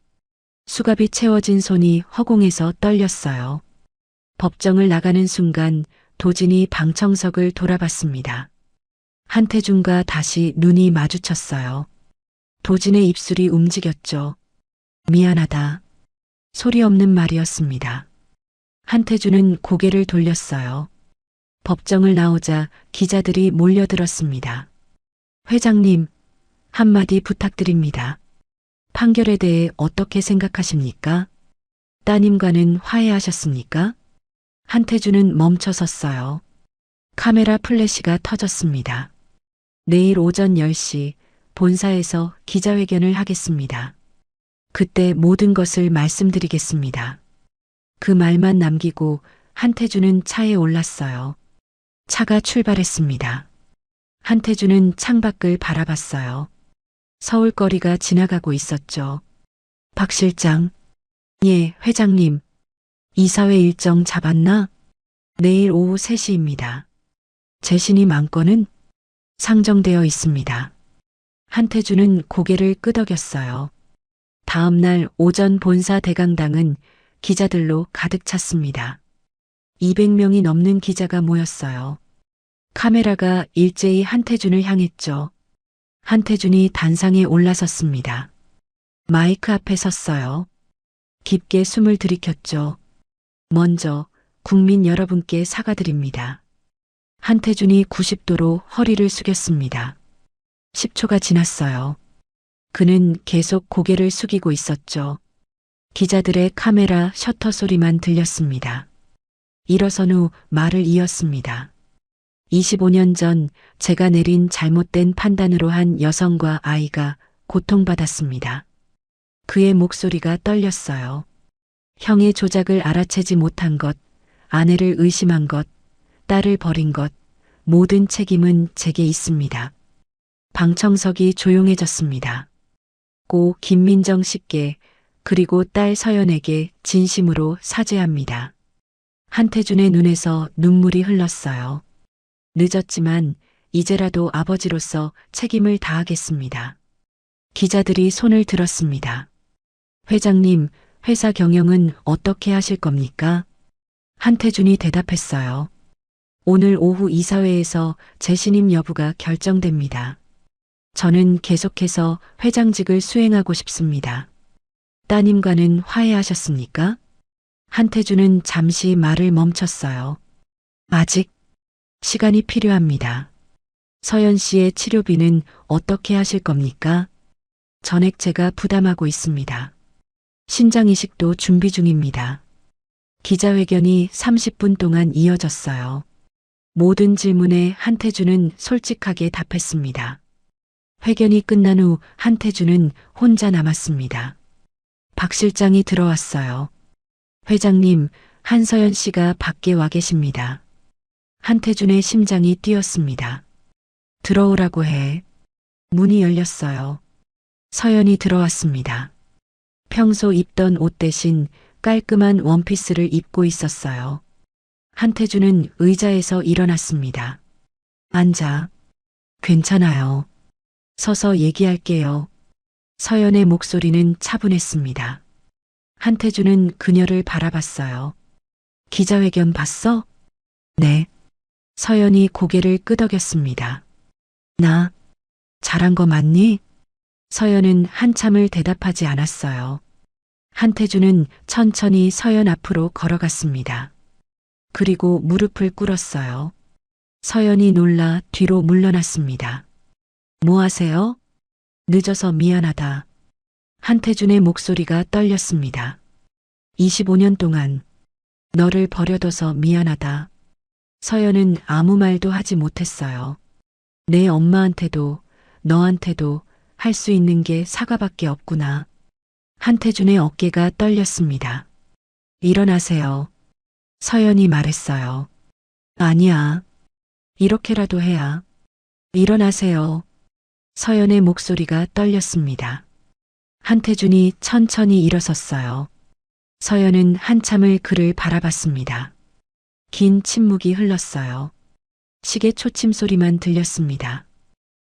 수갑이 채워진 손이 허공에서 떨렸어요. 법정을 나가는 순간 도진이 방청석을 돌아봤습니다. 한태준과 다시 눈이 마주쳤어요. 도진의 입술이 움직였죠. 미안하다. 소리 없는 말이었습니다. 한태준은 고개를 돌렸어요. 법정을 나오자 기자들이 몰려들었습니다. 회장님, 한마디 부탁드립니다. 판결에 대해 어떻게 생각하십니까? 따님과는 화해하셨습니까? 한태준은 멈춰섰어요. 카메라 플래시가 터졌습니다. 내일 오전 10시 본사에서 기자회견을 하겠습니다. 그때 모든 것을 말씀드리겠습니다. 그 말만 남기고 한태준은 차에 올랐어요. 차가 출발했습니다. 한태준은 창밖을 바라봤어요. 서울거리가 지나가고 있었죠. 박 실장. 예, 회장님. 이사회 일정 잡았나? 내일 오후 3시입니다. 재신이 만건은 상정되어 있습니다. 한태준은 고개를 끄덕였어요. 다음 날 오전 본사 대강당은 기자들로 가득 찼습니다. 200명이 넘는 기자가 모였어요. 카메라가 일제히 한태준을 향했죠. 한태준이 단상에 올라섰습니다. 마이크 앞에 섰어요. 깊게 숨을 들이켰죠. 먼저 국민 여러분께 사과드립니다. 한태준이 90도로 허리를 숙였습니다. 10초가 지났어요. 그는 계속 고개를 숙이고 있었죠. 기자들의 카메라 셔터 소리만 들렸습니다. 일어선 후 말을 이었습니다. 25년 전 제가 내린 잘못된 판단으로 한 여성과 아이가 고통받았습니다. 그의 목소리가 떨렸어요. 형의 조작을 알아채지 못한 것, 아내를 의심한 것, 딸을 버린 것, 모든 책임은 제게 있습니다. 방청석이 조용해졌습니다. 고 김민정 씨께 그리고 딸 서연에게 진심으로 사죄합니다. 한태준의 눈에서 눈물이 흘렀어요. 늦었지만 이제라도 아버지로서 책임을 다하겠습니다. 기자들이 손을 들었습니다. 회장님, 회사 경영은 어떻게 하실 겁니까? 한태준이 대답했어요. 오늘 오후 이사회에서 재신임 여부가 결정됩니다. 저는 계속해서 회장직을 수행하고 싶습니다. 따님과는 화해하셨습니까? 한태준은 잠시 말을 멈췄어요. 아직 시간이 필요합니다. 서연 씨의 치료비는 어떻게 하실 겁니까? 전액 제가 부담하고 있습니다. 신장 이식도 준비 중입니다. 기자회견이 30분 동안 이어졌어요. 모든 질문에 한태준은 솔직하게 답했습니다. 회견이 끝난 후 한태준은 혼자 남았습니다. 박 실장이 들어왔어요. 회장님, 한서연 씨가 밖에 와 계십니다. 한태준의 심장이 뛰었습니다. 들어오라고 해. 문이 열렸어요. 서연이 들어왔습니다. 평소 입던 옷 대신 깔끔한 원피스를 입고 있었어요. 한태준은 의자에서 일어났습니다. 앉아. 괜찮아요. 서서 얘기할게요. 서연의 목소리는 차분했습니다. 한태준은 그녀를 바라봤어요. 기자회견 봤어? 네. 서연이 고개를 끄덕였습니다. 나 잘한 거 맞니? 서연은 한참을 대답하지 않았어요. 한태준은 천천히 서연 앞으로 걸어갔습니다. 그리고 무릎을 꿇었어요. 서연이 놀라 뒤로 물러났습니다. 뭐 하세요? 늦어서 미안하다. 한태준의 목소리가 떨렸습니다. 25년 동안 너를 버려둬서 미안하다. 서연은 아무 말도 하지 못했어요. 내 엄마한테도 너한테도 할 수 있는 게 사과밖에 없구나. 한태준의 어깨가 떨렸습니다. 일어나세요. 서연이 말했어요. 아니야. 이렇게라도 해야. 일어나세요. 서연의 목소리가 떨렸습니다. 한태준이 천천히 일어섰어요. 서연은 한참을 그를 바라봤습니다. 긴 침묵이 흘렀어요. 시계 초침 소리만 들렸습니다.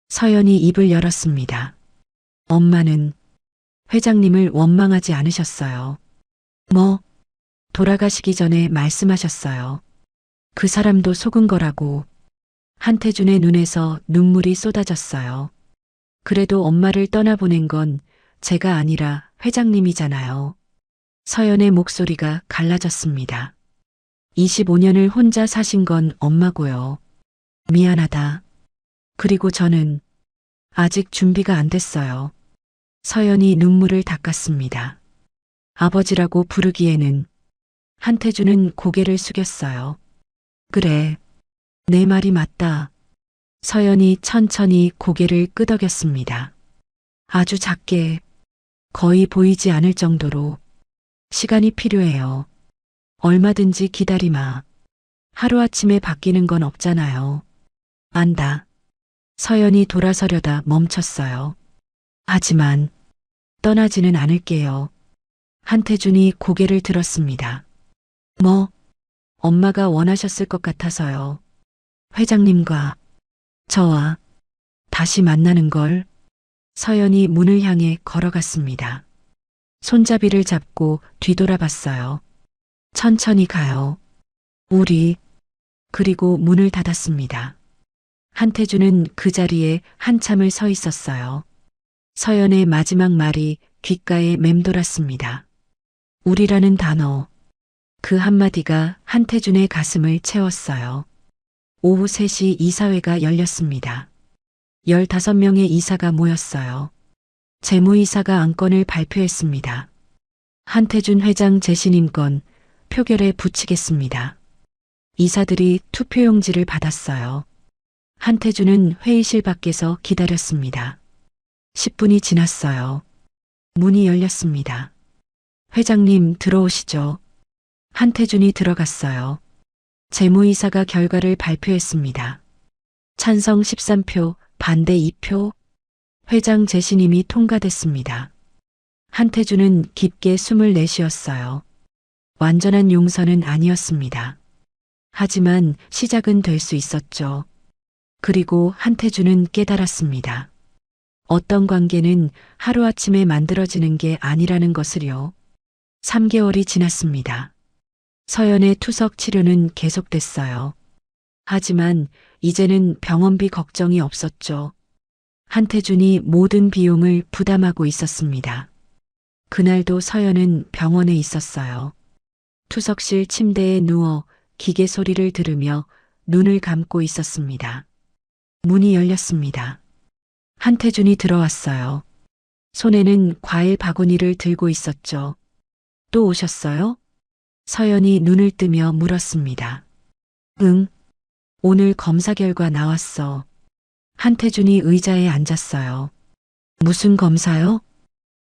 서연이 입을 열었습니다. 엄마는 회장님을 원망하지 않으셨어요. 뭐, 돌아가시기 전에 말씀하셨어요. 그 사람도 속은 거라고. 한태준의 눈에서 눈물이 쏟아졌어요. 그래도 엄마를 떠나보낸 건 제가 아니라 회장님이잖아요. 서연의 목소리가 갈라졌습니다. 25년을 혼자 사신 건 엄마고요. 미안하다. 그리고 저는 아직 준비가 안 됐어요. 서연이 눈물을 닦았습니다. 아버지라고 부르기에는. 한태준은 고개를 숙였어요. 그래, 내 말이 맞다. 서연이 천천히 고개를 끄덕였습니다. 아주 작게, 거의 보이지 않을 정도로. 시간이 필요해요. 얼마든지 기다리마. 하루아침에 바뀌는 건 없잖아요. 안다. 서연이 돌아서려다 멈췄어요. 하지만 떠나지는 않을게요. 한태준이 고개를 들었습니다. 뭐, 엄마가 원하셨을 것 같아서요. 회장님과 저와 다시 만나는 걸. 서연이 문을 향해 걸어갔습니다. 손잡이를 잡고 뒤돌아봤어요. 천천히 가요. 우리. 그리고 문을 닫았습니다. 한태준은 그 자리에 한참을 서 있었어요. 서연의 마지막 말이 귓가에 맴돌았습니다. 우리라는 단어. 그 한마디가 한태준의 가슴을 채웠어요. 오후 3시 이사회가 열렸습니다. 15명의 이사가 모였어요. 재무이사가 안건을 발표했습니다. 한태준 회장 재신임건 표결에 붙이겠습니다. 이사들이 투표용지를 받았어요. 한태준은 회의실 밖에서 기다렸습니다. 10분이 지났어요. 문이 열렸습니다. 회장님 들어오시죠. 한태준이 들어갔어요. 재무이사가 결과를 발표했습니다. 찬성 13표, 반대 2표. 회장 재신임이 통과됐습니다. 한태준은 깊게 숨을 내쉬었어요. 완전한 용서는 아니었습니다. 하지만 시작은 될 수 있었죠. 그리고 한태준은 깨달았습니다. 어떤 관계는 하루아침에 만들어지는 게 아니라는 것을요. 3개월이 지났습니다. 서연의 투석 치료는 계속됐어요. 하지만 이제는 병원비 걱정이 없었죠. 한태준이 모든 비용을 부담하고 있었습니다. 그날도 서연은 병원에 있었어요. 투석실 침대에 누워 기계 소리를 들으며 눈을 감고 있었습니다. 문이 열렸습니다. 한태준이 들어왔어요. 손에는 과일 바구니를 들고 있었죠. 또 오셨어요? 서연이 눈을 뜨며 물었습니다. 응. 오늘 검사 결과 나왔어. 한태준이 의자에 앉았어요. 무슨 검사요?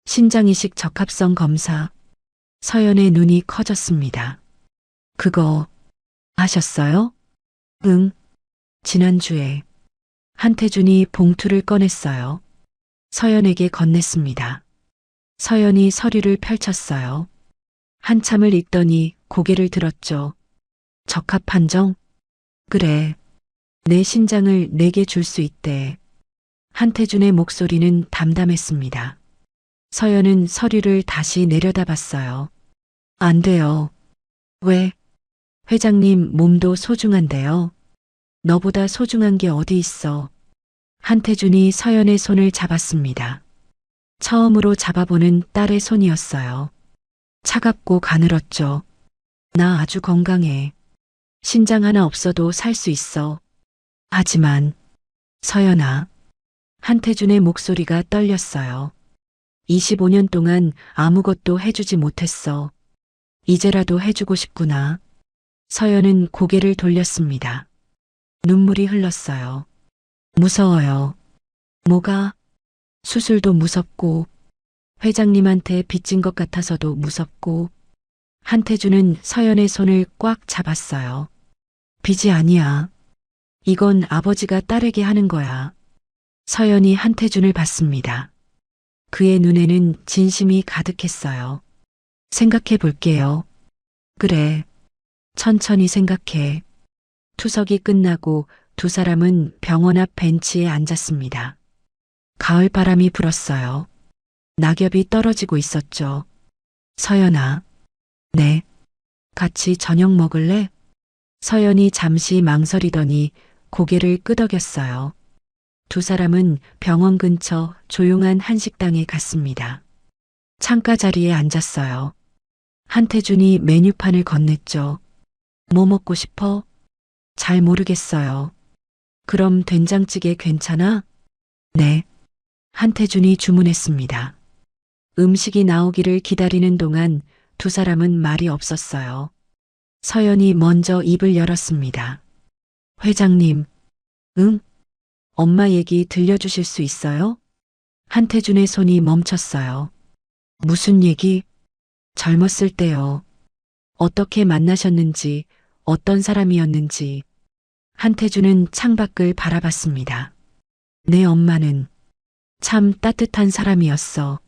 신장이식 적합성 검사. 서연의 눈이 커졌습니다. 그거 하셨어요? 응. 지난주에. 한태준이 봉투를 꺼냈어요. 서연에게 건넸습니다. 서연이 서류를 펼쳤어요. 한참을 읽더니 고개를 들었죠. 적합 판정? 그래. 내 신장을 내게 줄 수 있대. 한태준의 목소리는 담담했습니다. 서연은 서류를 다시 내려다봤어요. 안 돼요. 왜? 회장님 몸도 소중한데요. 너보다 소중한 게 어디 있어. 한태준이 서연의 손을 잡았습니다. 처음으로 잡아보는 딸의 손이었어요. 차갑고 가늘었죠. 나 아주 건강해. 신장 하나 없어도 살 수 있어. 하지만 서연아. 한태준의 목소리가 떨렸어요. 25년 동안 아무것도 해주지 못했어. 이제라도 해주고 싶구나. 서연은 고개를 돌렸습니다. 눈물이 흘렀어요. 무서워요. 뭐가? 수술도 무섭고, 회장님한테 빚진 것 같아서도 무섭고, 한태준은 서연의 손을 꽉 잡았어요. 빚이 아니야. 이건 아버지가 딸에게 하는 거야. 서연이 한태준을 봤습니다. 그의 눈에는 진심이 가득했어요. 생각해 볼게요. 그래. 천천히 생각해. 투석이 끝나고 두 사람은 병원 앞 벤치에 앉았습니다. 가을 바람이 불었어요. 낙엽이 떨어지고 있었죠. 서연아. 네. 같이 저녁 먹을래? 서연이 잠시 망설이더니 고개를 끄덕였어요. 두 사람은 병원 근처 조용한 한식당에 갔습니다. 창가 자리에 앉았어요. 한태준이 메뉴판을 건넸죠. 뭐 먹고 싶어? 잘 모르겠어요. 그럼 된장찌개 괜찮아? 네. 한태준이 주문했습니다. 음식이 나오기를 기다리는 동안 두 사람은 말이 없었어요. 서연이 먼저 입을 열었습니다. 회장님. 응? 엄마 얘기 들려주실 수 있어요? 한태준의 손이 멈췄어요. 무슨 얘기? 젊었을 때요. 어떻게 만나셨는지, 어떤 사람이었는지. 한태준은 창밖을 바라봤습니다. 내 엄마는 참 따뜻한 사람이었어.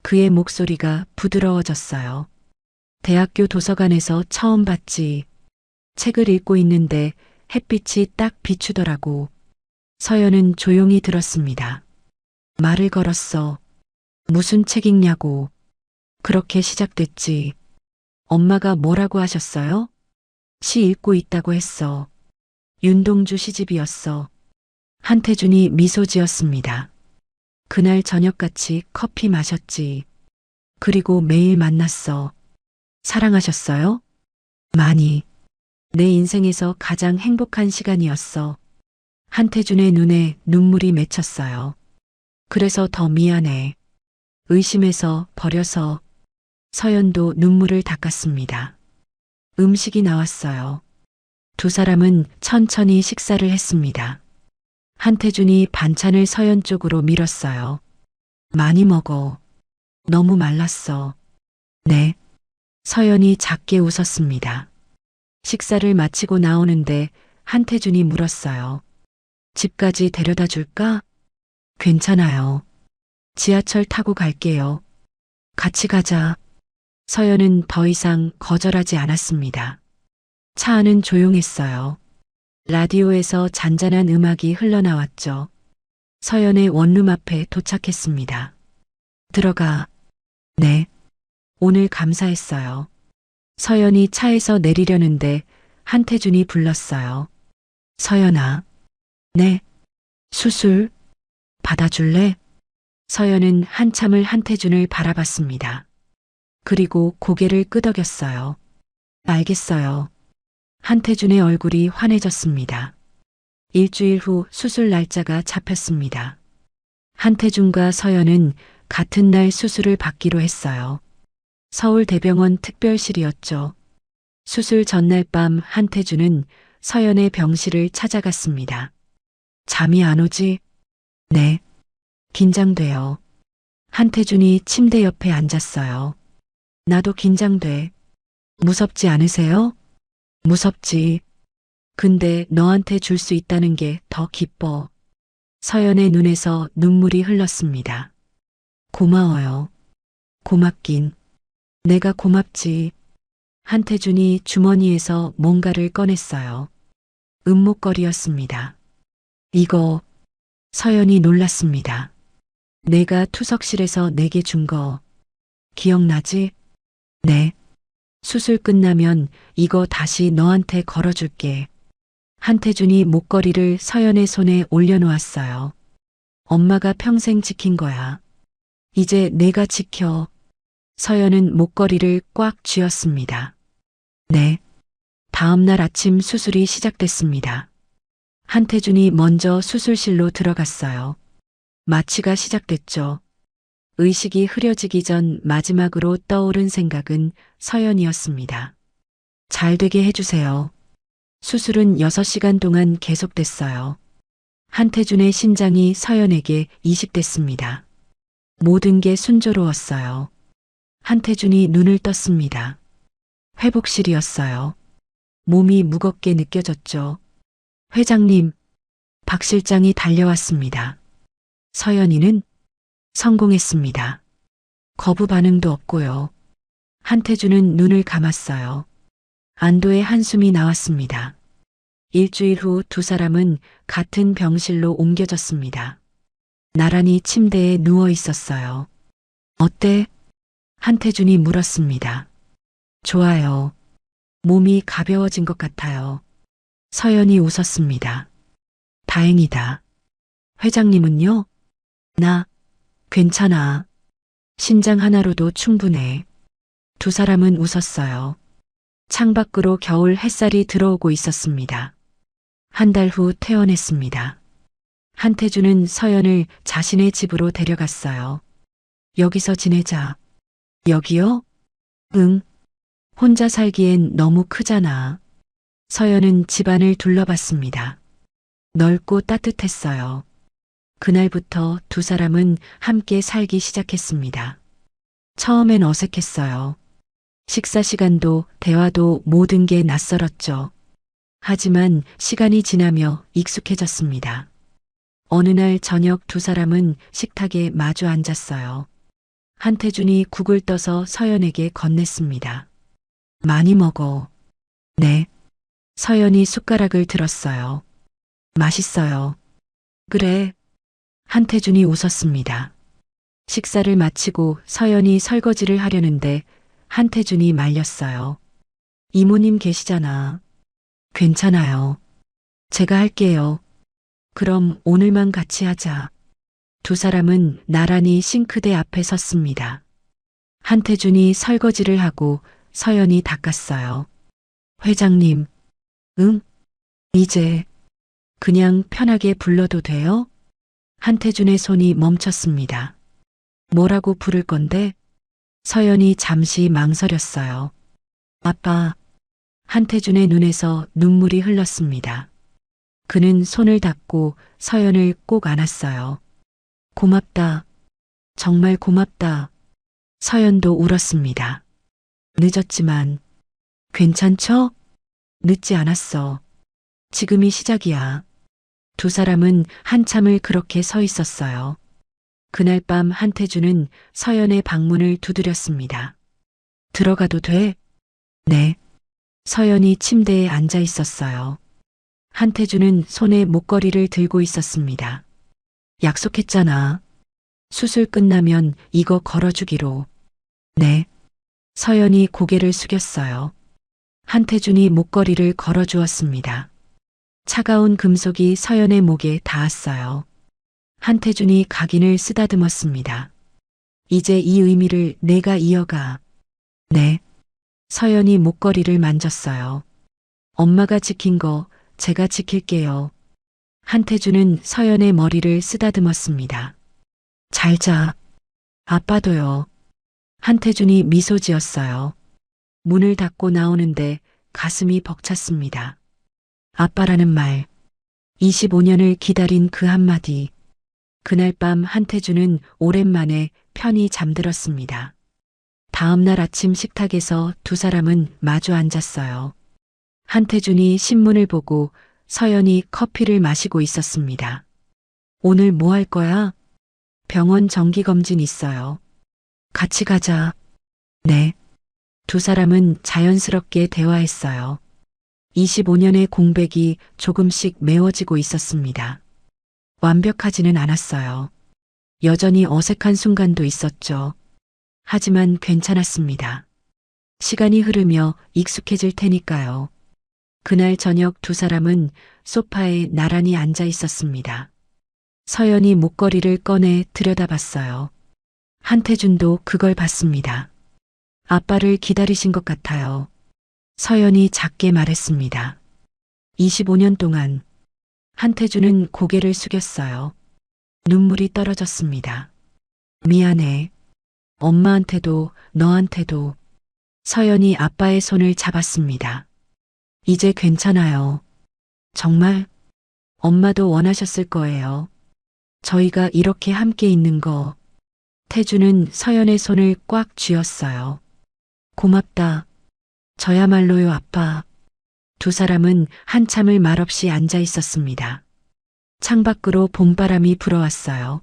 그의 목소리가 부드러워졌어요. 대학교 도서관에서 처음 봤지. 책을 읽고 있는데 햇빛이 딱 비추더라고. 서연은 조용히 들었습니다. 말을 걸었어. 무슨 책 읽냐고. 그렇게 시작됐지. 엄마가 뭐라고 하셨어요? 시 읽고 있다고 했어. 윤동주 시집이었어. 한태준이 미소 지었습니다. 그날 저녁같이 커피 마셨지. 그리고 매일 만났어. 사랑하셨어요? 많이. 내 인생에서 가장 행복한 시간이었어. 한태준의 눈에 눈물이 맺혔어요. 그래서 더 미안해. 의심해서 버려서. 서연도 눈물을 닦았습니다. 음식이 나왔어요. 두 사람은 천천히 식사를 했습니다. 한태준이 반찬을 서연 쪽으로 밀었어요. 많이 먹어. 너무 말랐어. 네. 서연이 작게 웃었습니다. 식사를 마치고 나오는데 한태준이 물었어요. 집까지 데려다 줄까? 괜찮아요. 지하철 타고 갈게요. 같이 가자. 서연은 더 이상 거절하지 않았습니다. 차 안은 조용했어요. 라디오에서 잔잔한 음악이 흘러나왔죠. 서연의 원룸 앞에 도착했습니다. 들어가. 네. 오늘 감사했어요. 서연이 차에서 내리려는데 한태준이 불렀어요. 서연아. 네. 수술 받아줄래? 서연은 한참을 한태준을 바라봤습니다. 그리고 고개를 끄덕였어요. 알겠어요. 한태준의 얼굴이 환해졌습니다. 일주일 후 수술 날짜가 잡혔습니다. 한태준과 서연은 같은 날 수술을 받기로 했어요. 서울대병원 특별실이었죠. 수술 전날 밤 한태준은 서연의 병실을 찾아갔습니다. 잠이 안 오지? 네. 긴장돼요. 한태준이 침대 옆에 앉았어요. 나도 긴장돼. 무섭지 않으세요? 무섭지. 근데 너한테 줄 수 있다는 게 더 기뻐. 서연의 눈에서 눈물이 흘렀습니다. 고마워요. 고맙긴. 내가 고맙지. 한태준이 주머니에서 뭔가를 꺼냈어요. 은목걸이였습니다. 이거, 서연이 놀랐습니다. 내가 투석실에서 내게 준 거, 기억나지? 네. 수술 끝나면 이거 다시 너한테 걸어줄게. 한태준이 목걸이를 서연의 손에 올려놓았어요. 엄마가 평생 지킨 거야. 이제 내가 지켜. 서연은 목걸이를 꽉 쥐었습니다. 네. 다음 날 아침 수술이 시작됐습니다. 한태준이 먼저 수술실로 들어갔어요. 마취가 시작됐죠. 의식이 흐려지기 전 마지막으로 떠오른 생각은 서연이었습니다. 잘 되게 해주세요. 수술은 6시간 동안 계속됐어요. 한태준의 심장이 서연에게 이식됐습니다. 모든 게 순조로웠어요. 한태준이 눈을 떴습니다. 회복실이었어요. 몸이 무겁게 느껴졌죠. 회장님, 박 실장이 달려왔습니다. 서연이는 성공했습니다. 거부 반응도 없고요. 한태준은 눈을 감았어요. 안도의 한숨이 나왔습니다. 일주일 후 두 사람은 같은 병실로 옮겨졌습니다. 나란히 침대에 누워 있었어요. 어때? 한태준이 물었습니다. 좋아요. 몸이 가벼워진 것 같아요. 서연이 웃었습니다. 다행이다. 회장님은요? 나, 괜찮아. 심장 하나로도 충분해. 두 사람은 웃었어요. 창밖으로 겨울 햇살이 들어오고 있었습니다. 한 달 후 퇴원했습니다. 한태준은 서연을 자신의 집으로 데려갔어요. 여기서 지내자. 여기요? 응. 혼자 살기엔 너무 크잖아. 서연은 집안을 둘러봤습니다. 넓고 따뜻했어요. 그날부터 두 사람은 함께 살기 시작했습니다. 처음엔 어색했어요. 식사 시간도 대화도 모든 게 낯설었죠. 하지만 시간이 지나며 익숙해졌습니다. 어느 날 저녁 두 사람은 식탁에 마주 앉았어요. 한태준이 국을 떠서 서연에게 건넸습니다. 많이 먹어. 네. 서연이 숟가락을 들었어요. 맛있어요. 그래. 한태준이 웃었습니다. 식사를 마치고 서연이 설거지를 하려는데 한태준이 말렸어요. 이모님 계시잖아. 괜찮아요. 제가 할게요. 그럼 오늘만 같이 하자. 두 사람은 나란히 싱크대 앞에 섰습니다. 한태준이 설거지를 하고 서연이 닦았어요. 회장님, 응? 이제 그냥 편하게 불러도 돼요? 한태준의 손이 멈췄습니다. 뭐라고 부를 건데? 서연이 잠시 망설였어요. 아빠. 한태준의 눈에서 눈물이 흘렀습니다. 그는 손을 닫고 서연을 꼭 안았어요. 고맙다. 정말 고맙다. 서연도 울었습니다. 늦었지만 괜찮죠? 늦지 않았어. 지금이 시작이야. 두 사람은 한참을 그렇게 서 있었어요. 그날 밤 한태준은 서연의 방문을 두드렸습니다. 들어가도 돼? 네. 서연이 침대에 앉아 있었어요. 한태준은 손에 목걸이를 들고 있었습니다. 약속했잖아. 수술 끝나면 이거 걸어주기로. 네. 서연이 고개를 숙였어요. 한태준이 목걸이를 걸어주었습니다. 차가운 금속이 서연의 목에 닿았어요. 한태준이 각인을 쓰다듬었습니다. 이제 이 의미를 내가 이어가. 네. 서연이 목걸이를 만졌어요. 엄마가 지킨 거 제가 지킬게요. 한태준은 서연의 머리를 쓰다듬었습니다. 잘 자. 아빠도요. 한태준이 미소 지었어요. 문을 닫고 나오는데 가슴이 벅찼습니다. 아빠라는 말. 25년을 기다린 그 한마디. 그날 밤 한태준은 오랜만에 편히 잠들었습니다. 다음 날 아침 식탁에서 두 사람은 마주 앉았어요. 한태준이 신문을 보고 서연이 커피를 마시고 있었습니다. 오늘 뭐 할 거야? 병원 정기검진 있어요. 같이 가자. 네. 두 사람은 자연스럽게 대화했어요. 25년의 공백이 조금씩 메워지고 있었습니다. 완벽하지는 않았어요. 여전히 어색한 순간도 있었죠. 하지만 괜찮았습니다. 시간이 흐르며 익숙해질 테니까요. 그날 저녁 두 사람은 소파에 나란히 앉아 있었습니다. 서연이 목걸이를 꺼내 들여다봤어요. 한태준도 그걸 봤습니다. 아빠를 기다리신 것 같아요. 서연이 작게 말했습니다. 25년 동안 한태준은 고개를 숙였어요. 눈물이 떨어졌습니다. 미안해. 엄마한테도 너한테도. 서연이 아빠의 손을 잡았습니다. 이제 괜찮아요. 정말 엄마도 원하셨을 거예요. 저희가 이렇게 함께 있는 거. 태준은 서연의 손을 꽉 쥐었어요. 고맙다. 저야말로요, 아빠. 두 사람은 한참을 말없이 앉아 있었습니다. 창밖으로 봄바람이 불어왔어요.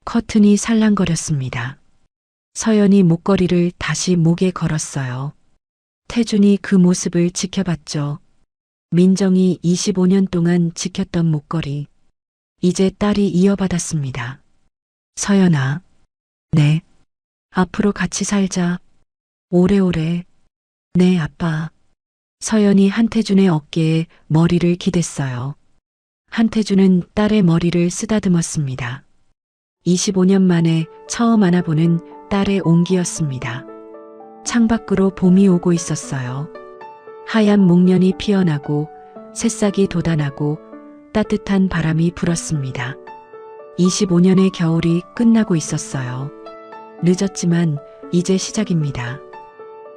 커튼이 살랑거렸습니다. 서연이 목걸이를 다시 목에 걸었어요. 태준이 그 모습을 지켜봤죠. 민정이 25년 동안 지켰던 목걸이. 이제 딸이 이어받았습니다. 서연아. 네. 앞으로 같이 살자. 오래오래. 네, 아빠. 서연이 한태준의 어깨에 머리를 기댔어요. 한태준은 딸의 머리를 쓰다듬었습니다. 25년 만에 처음 안아보는 딸의 온기였습니다. 창밖으로 봄이 오고 있었어요. 하얀 목련이 피어나고 새싹이 돋아나고 따뜻한 바람이 불었습니다. 25년의 겨울이 끝나고 있었어요. 늦었지만 이제 시작입니다.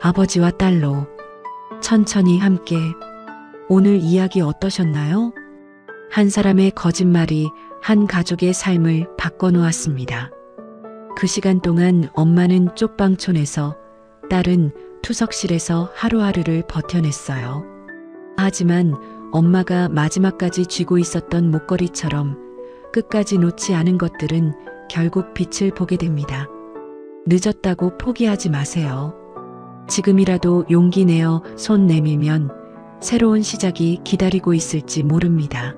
아버지와 딸로 천천히 함께. 오늘 이야기 어떠셨나요? 한 사람의 거짓말이 한 가족의 삶을 바꿔놓았습니다. 그 시간 동안 엄마는 쪽방촌에서, 딸은 투석실에서 하루하루를 버텨냈어요. 하지만 엄마가 마지막까지 쥐고 있었던 목걸이처럼 끝까지 놓지 않은 것들은 결국 빛을 보게 됩니다. 늦었다고 포기하지 마세요. 지금이라도 용기 내어 손 내밀면 새로운 시작이 기다리고 있을지 모릅니다.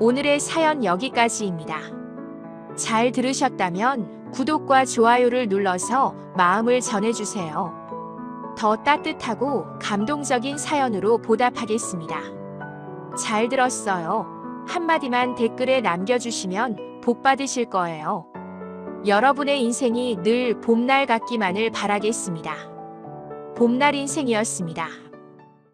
오늘의 사연 여기까지입니다. 잘 들으셨다면 구독과 좋아요를 눌러서 마음을 전해주세요. 더 따뜻하고 감동적인 사연으로 보답하겠습니다. 잘 들었어요. 한마디만 댓글에 남겨주시면 복 받으실 거예요. 여러분의 인생이 늘 봄날 같기만을 바라겠습니다. 봄날 인생이었습니다.